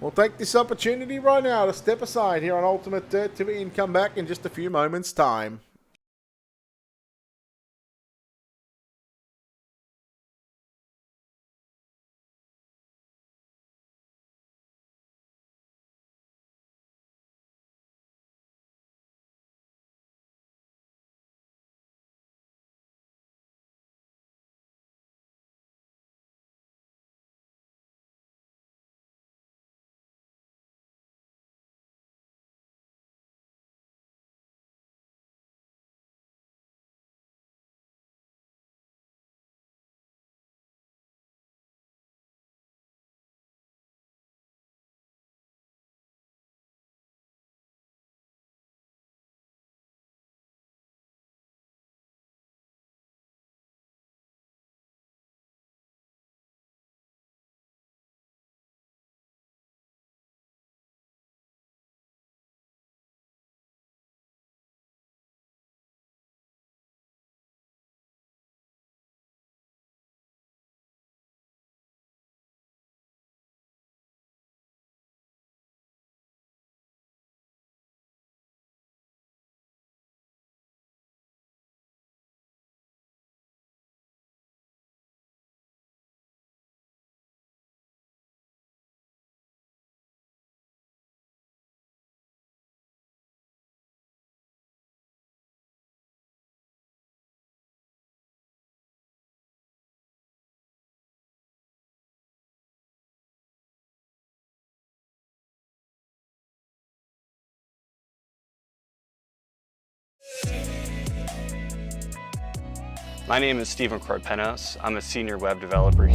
We'll take this opportunity right now to step aside here on Ultimate Dirt TV and come back in just a few moments' time. My name is Stephen Corpenos. I'm a senior web developer.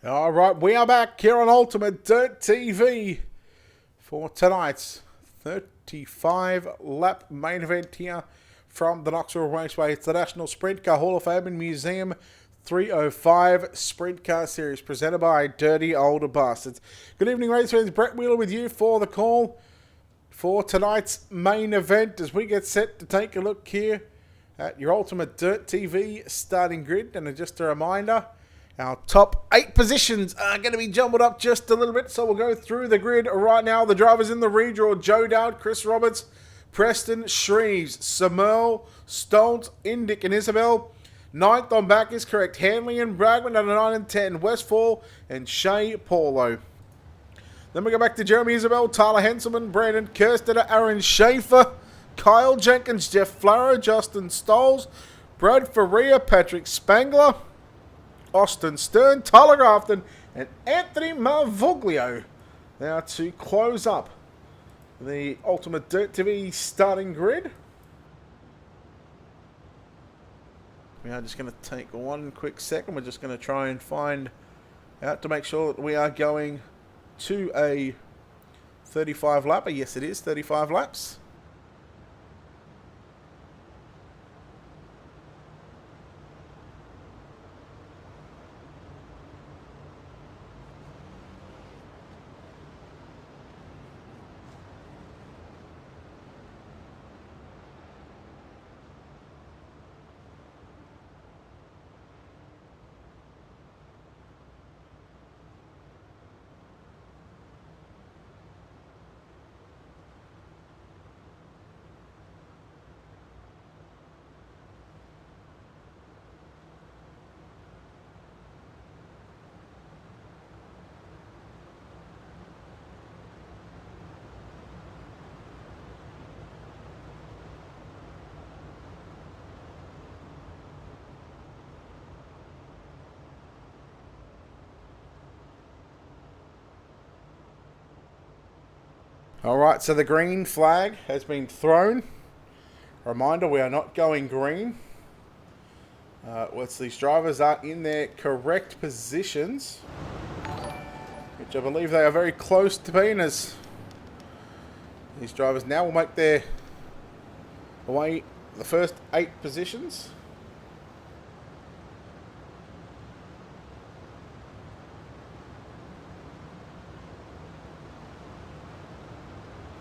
All right, we are back here on Ultimate Dirt TV for tonight's 35-lap main event here from the Knoxville Raceway. It's the National Sprint Car Hall of Fame and Museum 305 Sprint Car Series presented by Dirty Older Bastards. Good evening, race fans. Brett Wheeler with you for the call for tonight's main event as we get set to take a look here at your Ultimate Dirt TV starting grid. And just a reminder, our top 8 positions are going to be jumbled up just a little bit, so we'll go through the grid right now. The drivers in the redraw: Joe Dowd, Chris Roberts, Preston, Shreves, Samuel, Stoltz, Indick, and Isabel. 9th on back is correct. Hanley and Bragman at 9 and 10. Westfall and Shea Paulo. Then we go back to Jeremy Isabel, Tyler Henselman, Brandon Kirsten, Aaron Schaefer, Kyle Jenkins, Jeff Flarrow, Justin Stolz, Brad Faria, Patrick Spangler, Austin Stern, Tyler Grafton, and Anthony Marvoglio. Now to close up the Ultimate Dirt TV starting grid. We are just going to take one quick second. We're just going to try and find out to make sure that we are going to a 35 lapper. Yes, it is 35 laps. Alright, so the green flag has been thrown. Reminder, we are not going green. Once these drivers are in their correct positions, which I believe they are very close to being, as these drivers now will make their way the first 8 positions.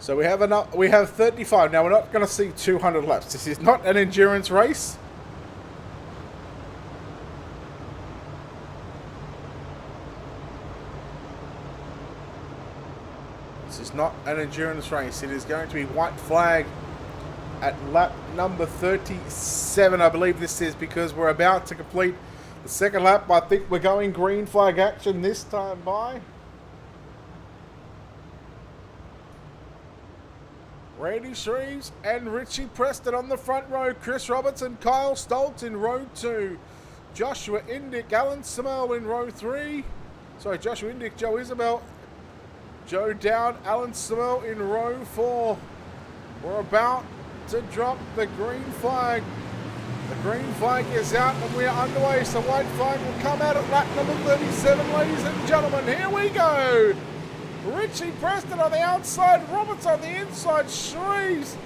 So we have 35. Now we're not going to see 200 laps. This is not an endurance race. This is not an endurance race. It is going to be white flag at lap number 37, I believe this is, because we're about to complete the second lap. I think we're going green flag action this time by Randy Shreves and Richie Preston on the front row. Chris Roberts and Kyle Stoltz in row 2. Joshua Indick, Alan Samel in row 3. Sorry, Joshua Indick, Joe Isabel, Joe Dowd, Alan Samel in row 4. We're about to drop the green flag. The green flag is out and we are underway, so white flag will come out at lap number 37, ladies and gentlemen. Here we go. Richie Preston on the outside, Roberts on the inside, Shreves.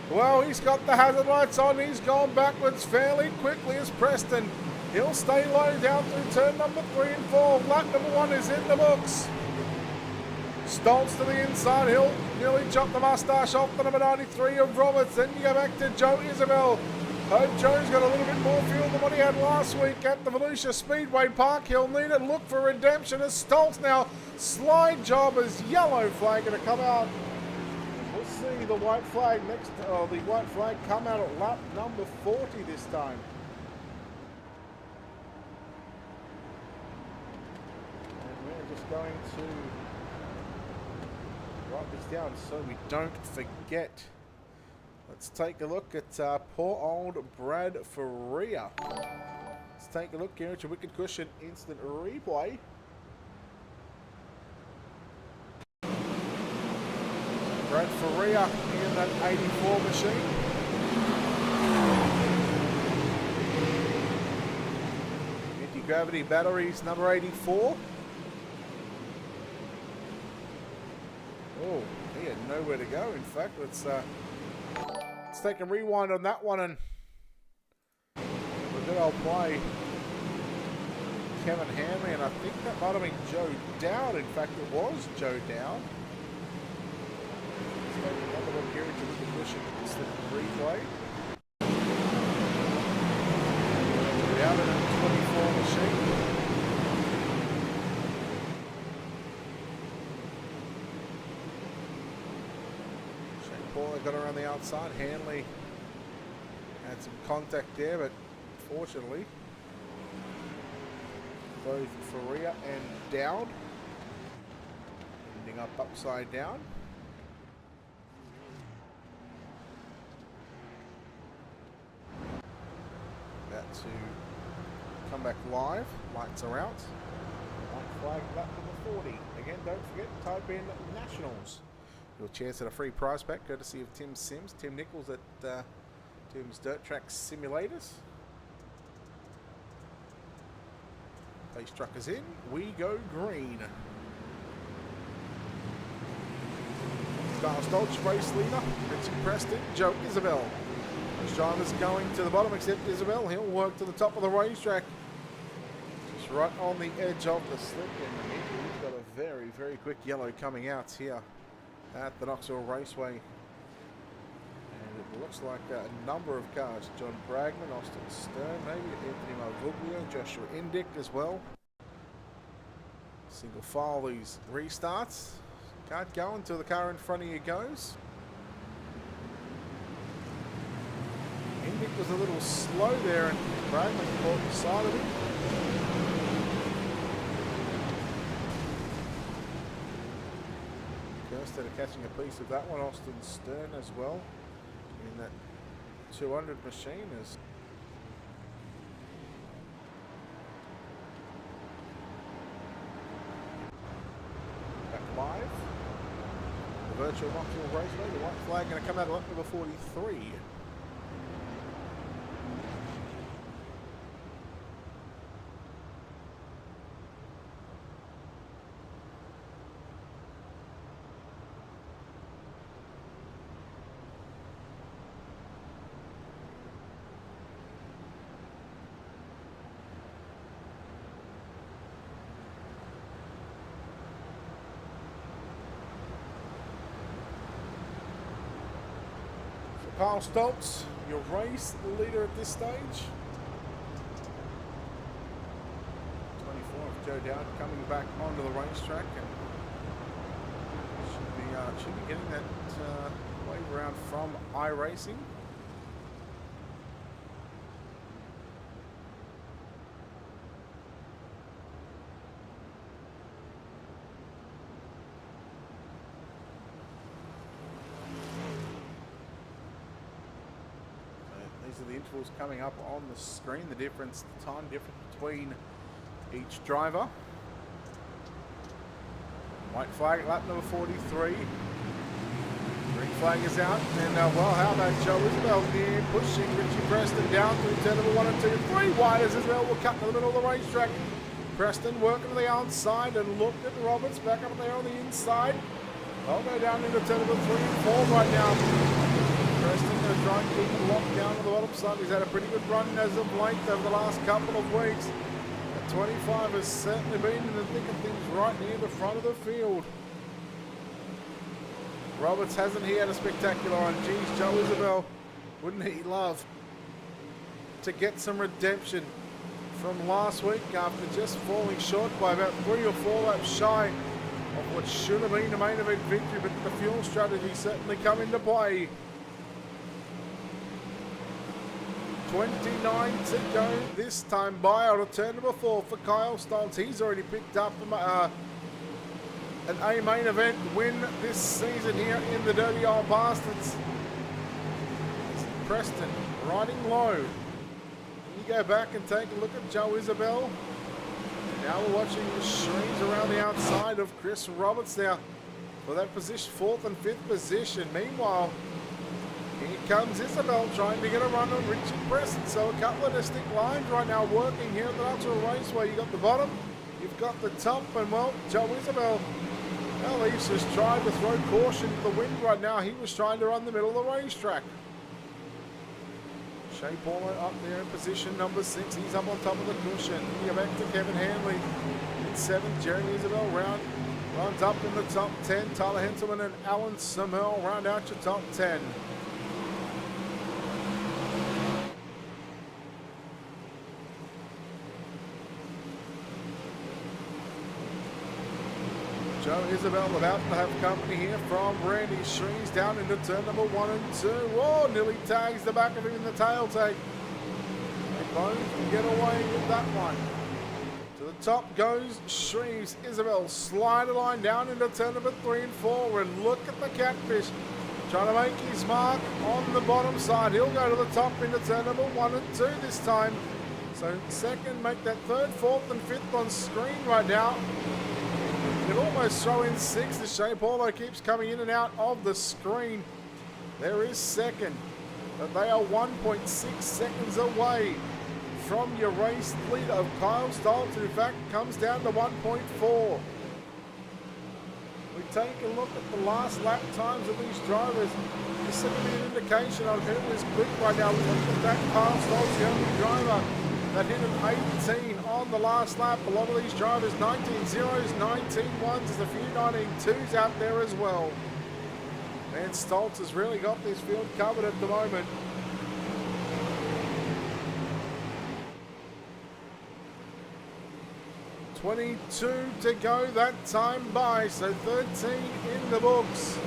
Well, he's got the hazard lights on. He's gone backwards fairly quickly as Preston. He'll stay low down through turn number 3 and 4. Lap number 1 is in the books. Stoltz to the inside. He'll nearly chop the mustache off the number 93 of Roberts. Then you go back to Joe Isabel. Hope Joe's got a little bit more fuel than what he had last week at the Volusia Speedway Park. He'll need it. Look for redemption as Stoltz now. Slide job as yellow flag going to come out. We'll see the white flag next. The white flag come out at lap number 40 this time. And we're just going to write this down so we don't forget. Let's take a look at poor old Brad Faria. Let's take a look here at your Wicked Cushion instant replay. Brad Faria in that 84 machine. Anti-gravity batteries number 84. Oh, he had nowhere to go. In fact, let's take a rewind on that one, and with good old play, Kevin Hanley, and I think that might have been Joe Dowd. In fact, it was Joe Dowd. Let's take another look here into the position. It's the replay. Dowd in a 24 machine. Paula got around the outside. Hanley had some contact there, but fortunately, both Faria and Dowd ending up upside down. About to come back live. Lights are out. White flag lap number 40. Again, don't forget, type in Nationals. Your chance at a free prize pack courtesy of Tim Sims, Tim Nichols at Tim's Dirt Track Simulators. Base truck is in. We go green. Kyle Stoltz, race leader. Richard Preston, Joe Isabel. Those drivers going to the bottom except Isabel. He'll work to the top of the racetrack. Just right on the edge of the slip. And he's got a very, very quick yellow coming out here at the Knoxville Raceway. And it looks like a number of cars. John Bragman, Austin Stern, maybe Anthony Marvuglio, Joshua Indick as well. Single file these restarts. Can't go until the car in front of you goes. Indick was a little slow there and Bragman caught the side of him. Instead of catching a piece of that one, Austin Stern as well in that 200 machine is back live. The virtual Knoxville Raceway, the white flag going to come out of lap number 43. Kyle Stoltz, your race leader at this stage. 24 of Joe Dowd coming back onto the racetrack and should be getting that wave around from iRacing. These are the intervals coming up on the screen, the difference, the time difference between each driver. White flag at lap number 43. Green flag is out. And well, how about Joe Isabel here pushing Richie Preston down to turn number 1 and 2. 3 wide as Isabel will cut to the middle of the racetrack. Preston working to the outside and looked at Roberts back up there on the inside. They'll go down into turn number 3 and 4 right now. Preston going to try and keep him locked down on the bottom side. He's had a pretty good run as of late over the last couple of weeks. The 25 has certainly been in the thick of things right near the front of the field. Roberts hasn't he had a spectacular one? Geez, Joe Isabel, wouldn't he love to get some redemption from last week after just falling short by about 3 or 4 laps shy of what should have been a main event victory, but the fuel strategy certainly come into play. 29 to go this time by out of turn number 4 for Kyle Stoltz. He's already picked up an A main event win this season here in the Dirty Old Bastards. Preston riding low. You go back and take a look at Joe Isabel. Now we're watching the Shreens around the outside of Chris Roberts now for that position, 4th and 5th position. Meanwhile, here comes Isabel trying to get a run on Richard Preston. So a couple of distinct lines right now working here at the Knoxville Raceway. You've got the bottom, you've got the top, and well, Joe Isabel, well, he's just trying to throw caution to the wind right now. He was trying to run the middle of the racetrack. Shea Paulo up there in position number 6. He's up on top of the cushion. You go back to Kevin Hanley in 7th. Jeremy Isabel runs up in the top 10. Tyler Henselman and Alan Samel round out your top 10. Joe Isabel about to have company here from Randy Shreens down into turn number 1 and 2. Whoa, nearly tags the back of him in the tail tag. They both get away with that one. To the top goes Shreens. Isabel slider line down into turn number 3 and 4. And look at the catfish trying to make his mark on the bottom side. He'll go to the top into turn number 1 and 2 this time. So second, make that 3rd, 4th and 5th on screen right now. Could almost throw in 6th as Shea Paulo keeps coming in and out of the screen. There is 2nd, but they are 1.6 seconds away from your race lead of Kyle Stoltz, who in fact comes down to 1.4. We take a look at the last lap times of these drivers. This is an indication on who is quick right now. Look at that Kyle Stoltz, the only driver that hit an 18 on the last lap. A lot of these drivers 19 zeros, 19 ones, there's a few 19 twos out there as well. And Stoltz has really got this field covered at the moment. $22 to go that time by, so 13 in the books.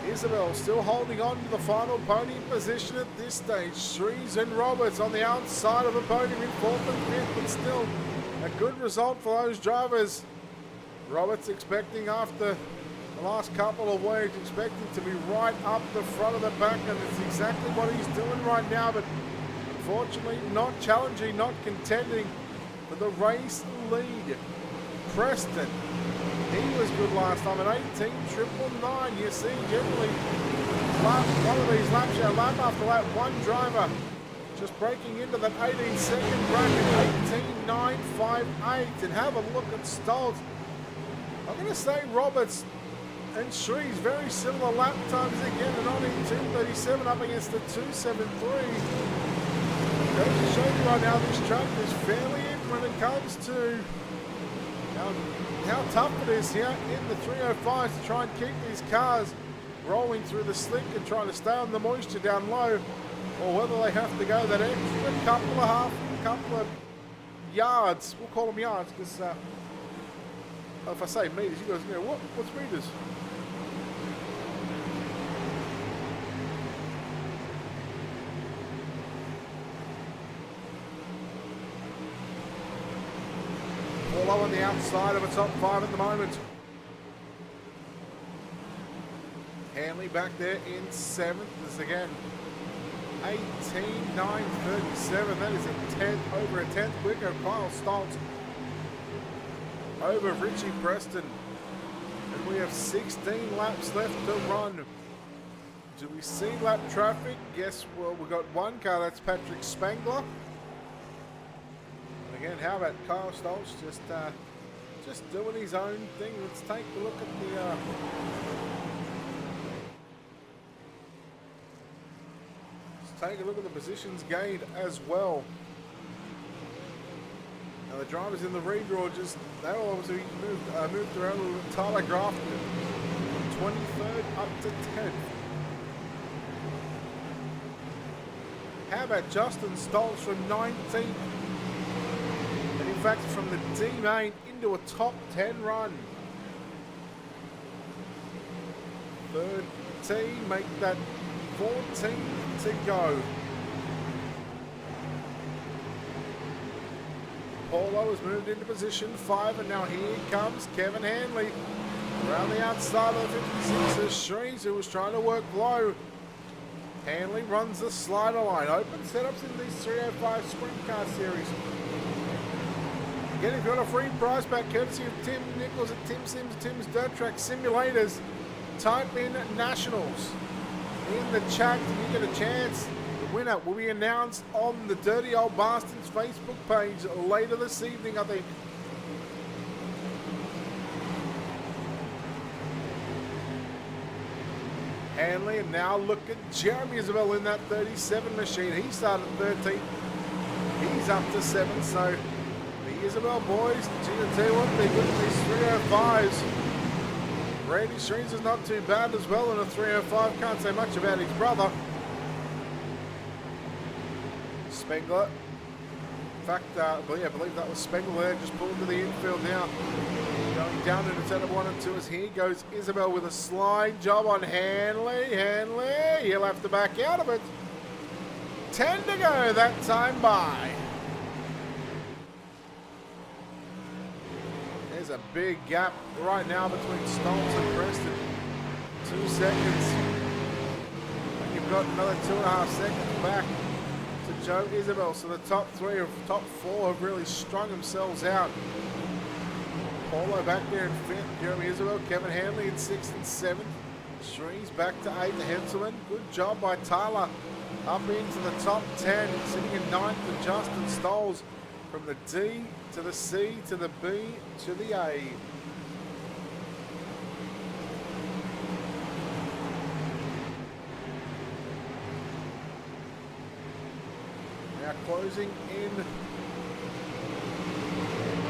Isabel still holding on to the final podium position at this stage. Shreens and Roberts on the outside of a podium in 4th and 5th, but still a good result for those drivers. Roberts expecting after the last couple of weeks, expecting to be right up the front of the pack, and it's exactly what he's doing right now, but unfortunately not challenging, not contending for the race lead. Preston, he was good last time at 18.999. You see generally one of these laps, lap after lap, one driver just breaking into that 18-second bracket, 18.958. And have a look at Stoltz. I'm going to say Roberts and Shrees, very similar lap times again, and only 2.37 up against the 2.73. Goes to show you right now, this track is fairly even when it comes to how tough it is here in the 305s to try and keep these cars rolling through the slick and trying to stay on the moisture down low, or whether they have to go that extra couple of yards. We'll call them yards because if I say meters, you guys go, what's meters? Low on the outside of a top 5 at the moment. Hanley back there in 7th. This again 18.937. That is a 10th, over a 10th quicker. Kyle Stoltz over Richie Preston. And we have 16 laps left to run. Do we see lap traffic? Yes, well, we've got one car. That's Patrick Spangler. Again, how about Kyle Stoltz just doing his own thing? Let's take a look at the let's take a look at the positions gained as well. Now the drivers in the redraw they all obviously moved around a little bit. Tyler Grafton 23rd up to 10th. How about Justin Stoltz from 19th? And in fact, from the D main into a top 10 run. 13, make that 14 to go. Paulo has moved into position 5, and now here comes Kevin Hanley. Around the outside of the 56 Shrees, who was trying to work low. Hanley runs the slider line. Open setups in these 305 Sprint Car Series. Again, if you want a free prize back courtesy of Tim Nichols at Tim Sims, Tim's Dirt Track Simulators, type in Nationals in the chat and you get a chance. The winner will be announced on the Dirty Old Bastards Facebook page later this evening, I think. Hanley, and now look at Jeremy Isabel in that 37 machine. He started 13th. He's up to 7th, so the Isabel boys, gee, I tell you what, they're good at these 305s. Randy Streams is not too bad as well in a 305. Can't say much about his brother. Spengler. In fact, I believe that was Spengler there, just pulled to the infield now. Going down into turn number 1 and 2 as here goes Isabel with a slide job on Hanley. Hanley, he'll have to back out of it. 10 to go that time by. There's a big gap right now between Stoltz and Preston. 2 seconds. And you've got another 2.5 seconds back to Joe Isabel. So the top 4 have really strung themselves out. Paulo back there in 5th. Jeremy Isabel, Kevin Hanley in 6th and 7th. Shrees back to 8th. Henselman. Good job by Tyler. Up into the top 10. Sitting in 9th to Justin Stoltz. From the D to the C to the B to the A. Now closing in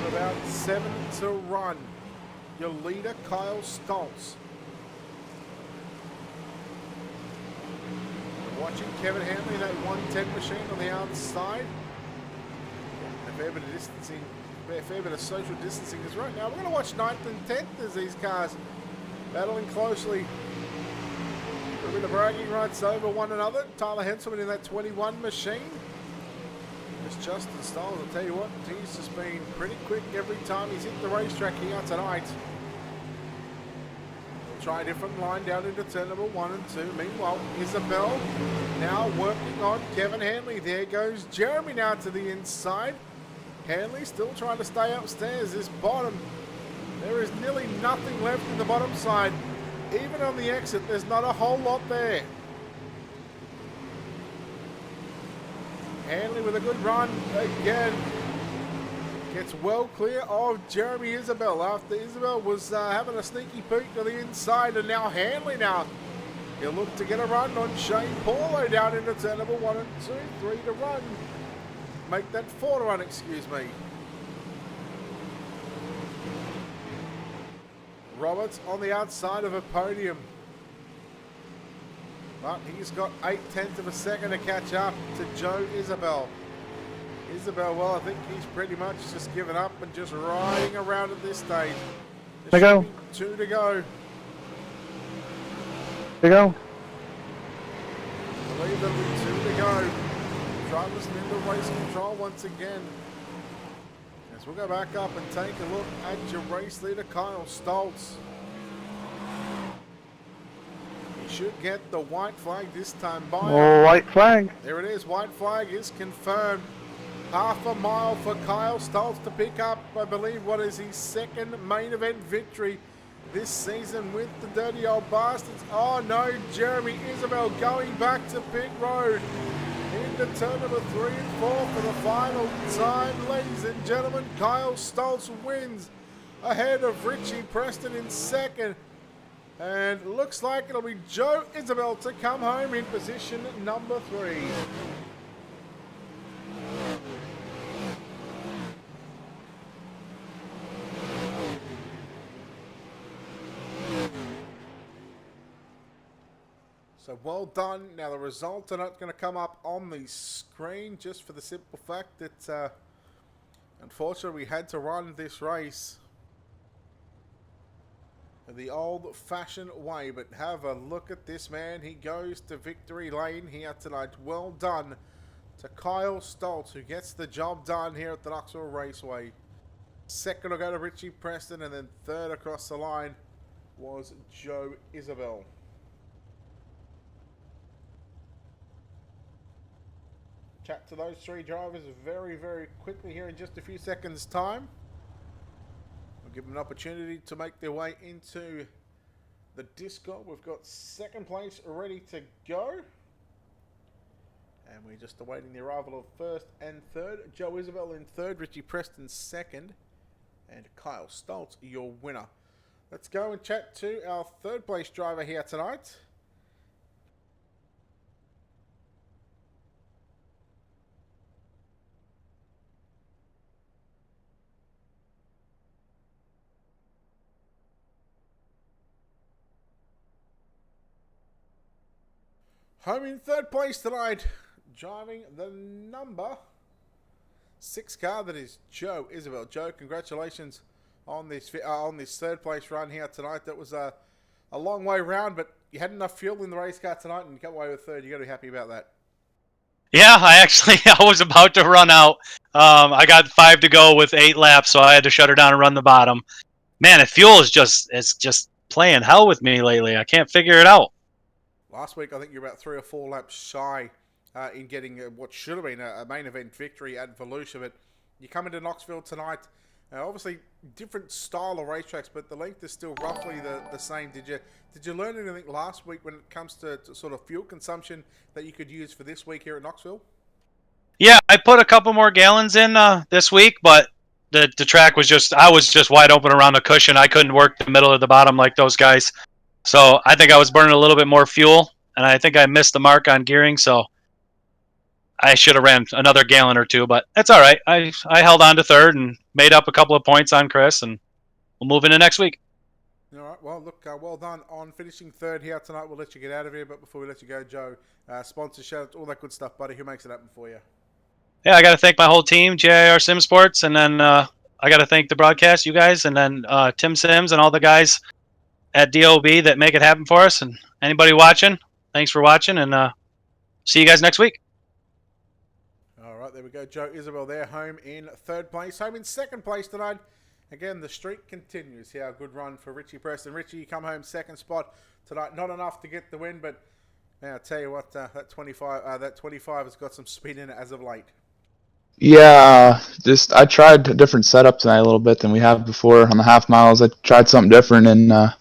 about 7 to run. Your leader, Kyle Stoltz. Watching Kevin Hanley, that 110 machine on the outside. A fair bit of distancing, a fair bit of social distancing is right now. We're going to watch 9th and 10th as these cars battling closely. A bit of bragging rights over one another. Tyler Henselman in that 21 machine. It's Justin Stoltz, I'll tell you what, he's just been pretty quick every time he's hit the racetrack here tonight. We'll try a different line down into turn number 1 and 2. Meanwhile, Isabel now working on Kevin Hanley. There goes Jeremy now to the inside. Hanley still trying to stay upstairs. This bottom, there is nearly nothing left in the bottom side. Even on the exit, there's not a whole lot there. Hanley with a good run again. Gets well clear of Jeremy Isabel after Isabel was having a sneaky peek to the inside, and now Hanley now. He'll look to get a run on Shane Paulo down into turn number 1 and 2. 3 to run. Make that 4 to run, excuse me. Roberts on the outside of a podium. But he's got 8/10 of a second to catch up to Joe Isabel. Isabel, well, I think he's pretty much just given up and just riding around at this stage. There should be 2 to go. There you go. I believe there'll be 2 to go. Drivers into race control once again. As we'll go back up and take a look at your race leader, Kyle Stoltz. He should get the white flag this time by. Oh, white flag. There it is. White flag is confirmed. Half a mile for Kyle Stoltz to pick up, I believe, what is his second main event victory this season with the Dirty Old Bastards. Oh no, Jeremy Isabel going back to pit road. Into turn number 3 and 4 for the final time. Ladies and gentlemen, Kyle Stoltz wins ahead of Richie Preston in second. And looks like it'll be Joe Isabel to come home in position number 3. So well done. Now the results are not going to come up on the screen just for the simple fact that unfortunately we had to run this race the old-fashioned way. But have a look at this man. He goes to victory lane here tonight. Well done to Kyle Stoltz, who gets the job done here at the Knoxville Raceway. Second will go to Richie Preston, and then third across the line was Joe Isabel. Chat to those three drivers very, very quickly here in just a few seconds' time. We'll give them an opportunity to make their way into the Discord. We've got second place ready to go. And we're just awaiting the arrival of first and third. Joe Isabel in third, Richie Preston second, and Kyle Stoltz, your winner. Let's go and chat to our third place driver here tonight. Home in third place tonight, driving the number 6 car, that is Joe Isabel. Joe, congratulations on this third place run here tonight. That was a long way round, but you had enough fuel in the race car tonight and you got away with third. You got to be happy about that. Yeah, I was about to run out. I got 5 to go with 8 laps, so I had to shut her down and run the bottom. Man, the fuel is just playing hell with me lately. I can't figure it out. Last week, I think you're about 3 or 4 laps shy in getting what should have been a main event victory at Volusia. But you come into Knoxville tonight, obviously different style of racetracks, but the length is still roughly the same. Did you learn anything last week when it comes to sort of fuel consumption that you could use for this week here at Knoxville? Yeah, I put a couple more gallons in this week, but the track was I was just wide open around the cushion. I couldn't work the middle of the bottom like those guys. So I think I was burning a little bit more fuel, and I think I missed the mark on gearing, so I should have ran another gallon or 2, but that's all right. I held on to third and made up a couple of points on Chris, and we'll move into next week. All right, well, look, well done on finishing third here tonight. We'll let you get out of here, but before we let you go, Joe, sponsor shout-outs, all that good stuff, buddy. Who makes it happen for you? Yeah, I got to thank my whole team, JIR Sim Sports, and then I got to thank the broadcast, you guys, and then Tim Sims and all the guys at DOB that make it happen for us. And anybody watching, thanks for watching, and see you guys next week. All right, there we go. Joe Isabel there, home in third place. Home in second place tonight. Again, the streak continues here. A good run for Richie Preston. Richie, you come home second spot tonight. Not enough to get the win, but man, I'll tell you what, that 25 has got some speed in it as of late. Yeah, I tried a different setup tonight a little bit than we have before on the half miles. I tried something different and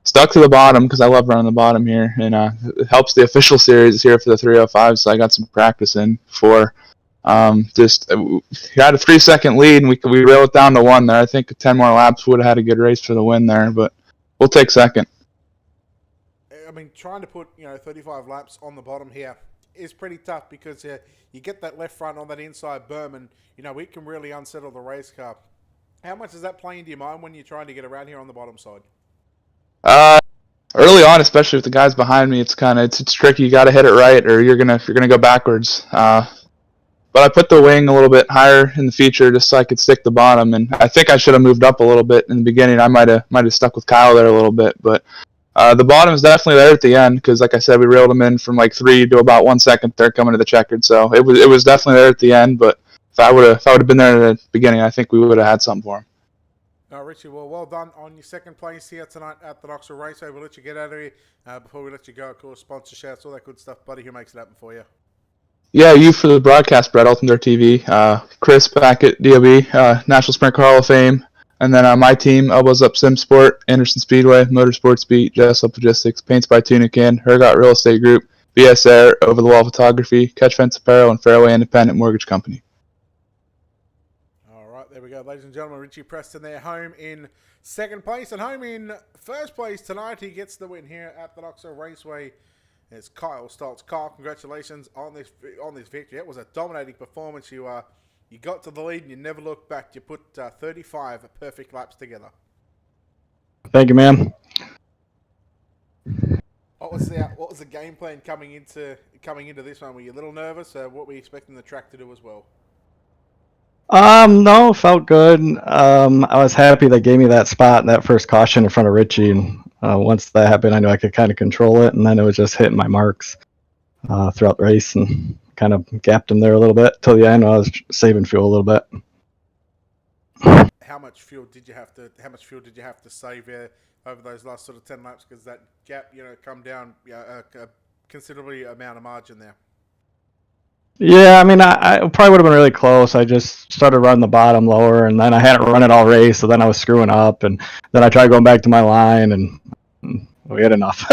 stuck to the bottom because I love running the bottom here, and it helps the official series here for the 305. So I got some practice in before. We had a 3-second lead, and we railed it down to 1 there. I think 10 more laps would have had a good race for the win there, but we'll take second. I mean, trying to put 35 laps on the bottom here is pretty tough because you get that left front on that inside berm, and it can really unsettle the race car. How much does that play into your mind when you're trying to get around here on the bottom side? Early on, especially with the guys behind me, it's tricky. You got to hit it right, or you're gonna go backwards. But I put the wing a little bit higher in the feature just so I could stick the bottom, and I think I should have moved up a little bit in the beginning. I might have stuck with Kyle there a little bit, but the bottom is definitely there at the end because, like I said, we reeled him in from like 3 to about 1 second there coming to the checkered. So it was definitely there at the end. But if I would have been there at the beginning, I think we would have had something for him. Richie, well done on your second place here tonight at the Knoxville Raceway. We'll let you get out of here. Before we let you go, of course, sponsor shouts, all that good stuff. Buddy, who makes it happen for you? Yeah, you for the broadcast, Brett, Ultimate TV. Chris back at DOB, National Sprintcar Hall of Fame. And then my team, Elbows Up Sim Sport, Anderson Speedway, Motorsports Beat, Jessup Logistics, Paints by Tunican, Hergot Real Estate Group, BS Air, Over the Wall Photography, Catch Fence Apparel, and Fairway Independent Mortgage Company. There we go, ladies and gentlemen. Richie Preston there, home in second place, and home in first place tonight. He gets the win here at the Knoxville Raceway. It's Kyle Stoltz. Kyle, congratulations on this victory. It was a dominating performance. You got to the lead and you never looked back. You put 35 perfect laps together. Thank you, man. Oh, what was the game plan coming into this one? Were you a little nervous? What were you expecting the track to do as well? No, felt good. I was happy they gave me that spot in that first caution in front of Richie, and once that happened, I knew I could kind of control it, and then it was just hitting my marks throughout the race, and kind of gapped him there a little bit till the end. I was saving fuel a little bit. How much fuel did you have to save over those last sort of 10 laps? Because that gap, come down a considerably amount of margin there. Yeah, I mean, I probably would have been really close. I just started running the bottom lower, and then I hadn't run it all race, so then I was screwing up, and then I tried going back to my line, and we had enough.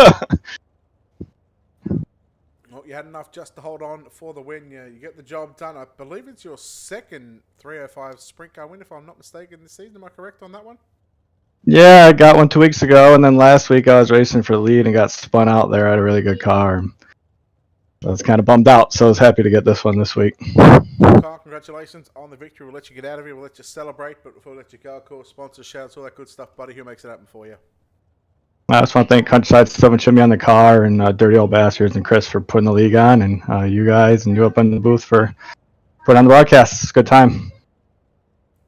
Well, you had enough just to hold on for the win. You get the job done. I believe it's your second 305 sprint car win, if I'm not mistaken, this season. Am I correct on that one? Yeah, I got one 2 weeks ago, and then last week I was racing for the lead and got spun out there. I had a really good car. I was kind of bummed out, so I was happy to get this one this week. Carl, congratulations on the victory. We'll let you get out of here. We'll let you celebrate, but before we let you go, of course, sponsor shouts, all that good stuff, buddy. Who makes it happen for you? I just want to thank Countryside Stuff and Chimney on the car, and Dirty Old Bastards and Chris for putting the league on, and you guys and you up in the booth for putting on the broadcast. It's a good time.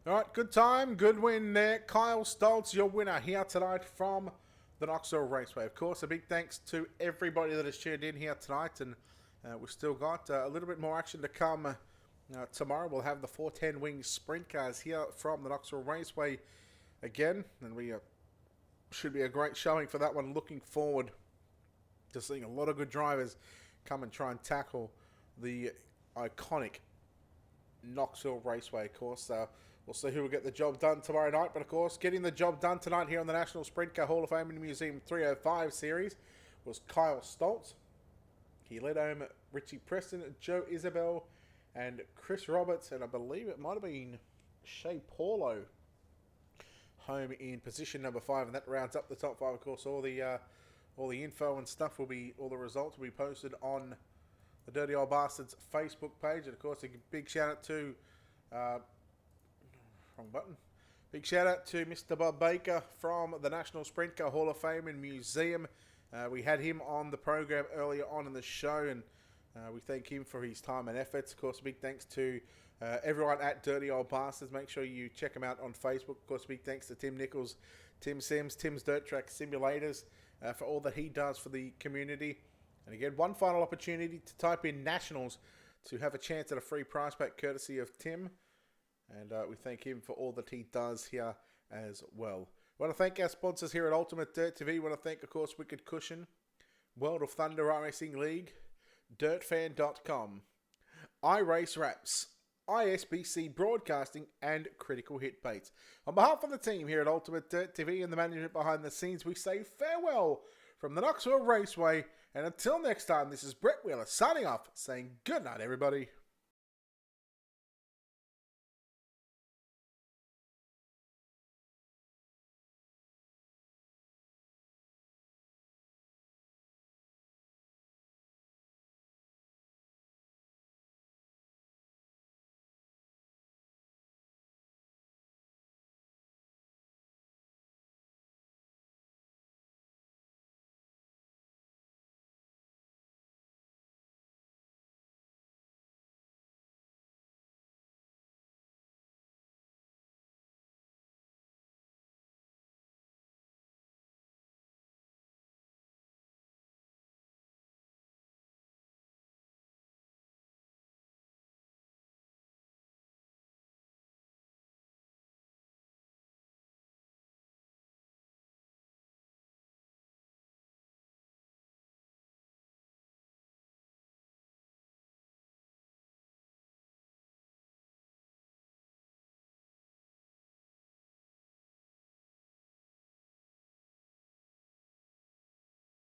All right, good time, good win there. Kyle Stoltz, your winner here tonight from the Knoxville Raceway. Of course, a big thanks to everybody that has tuned in here tonight, and we've still got a little bit more action to come. Tomorrow we'll have the 410 Wings Sprint Cars here from the Knoxville Raceway again, and we should be a great showing for that one. Looking forward to seeing a lot of good drivers come and try and tackle the iconic Knoxville Raceway, of course. We'll see who will get the job done tomorrow night, but of course, getting the job done tonight here on the National Sprint Car Hall of Fame and Museum 305 series was Kyle Stoltz. He led home Richie Preston, Joe Isabel, and Chris Roberts, and I believe it might have been Shea Paulo home in position number 5, and that rounds up the top 5. Of course, all the info and stuff all the results will be posted on the Dirty Old Bastards Facebook page, and of course, a big shout out to Big shout out to Mr. Bob Baker from the National Sprint Car Hall of Fame and Museum. We had him on the program earlier on in the show, and we thank him for his time and efforts. Of course, big thanks to everyone at Dirty Old Bastards. Make sure you check him out on Facebook. Of course, big thanks to Tim Nichols, Tim Sims, Tim's Dirt Track Simulators for all that he does for the community. And again, one final opportunity to type in Nationals to have a chance at a free prize pack courtesy of Tim. And we thank him for all that he does here as well. We want to thank our sponsors here at Ultimate Dirt TV. We want to thank, of course, Wicked Cushion, World of Thunder iRacing League, DirtFan.com, iRace Wraps, ISBC Broadcasting, and Critical Hit Baits. On behalf of the team here at Ultimate Dirt TV and the management behind the scenes, we say farewell from the Knoxville Raceway. And until next time, this is Brett Wheeler signing off, saying good night, everybody.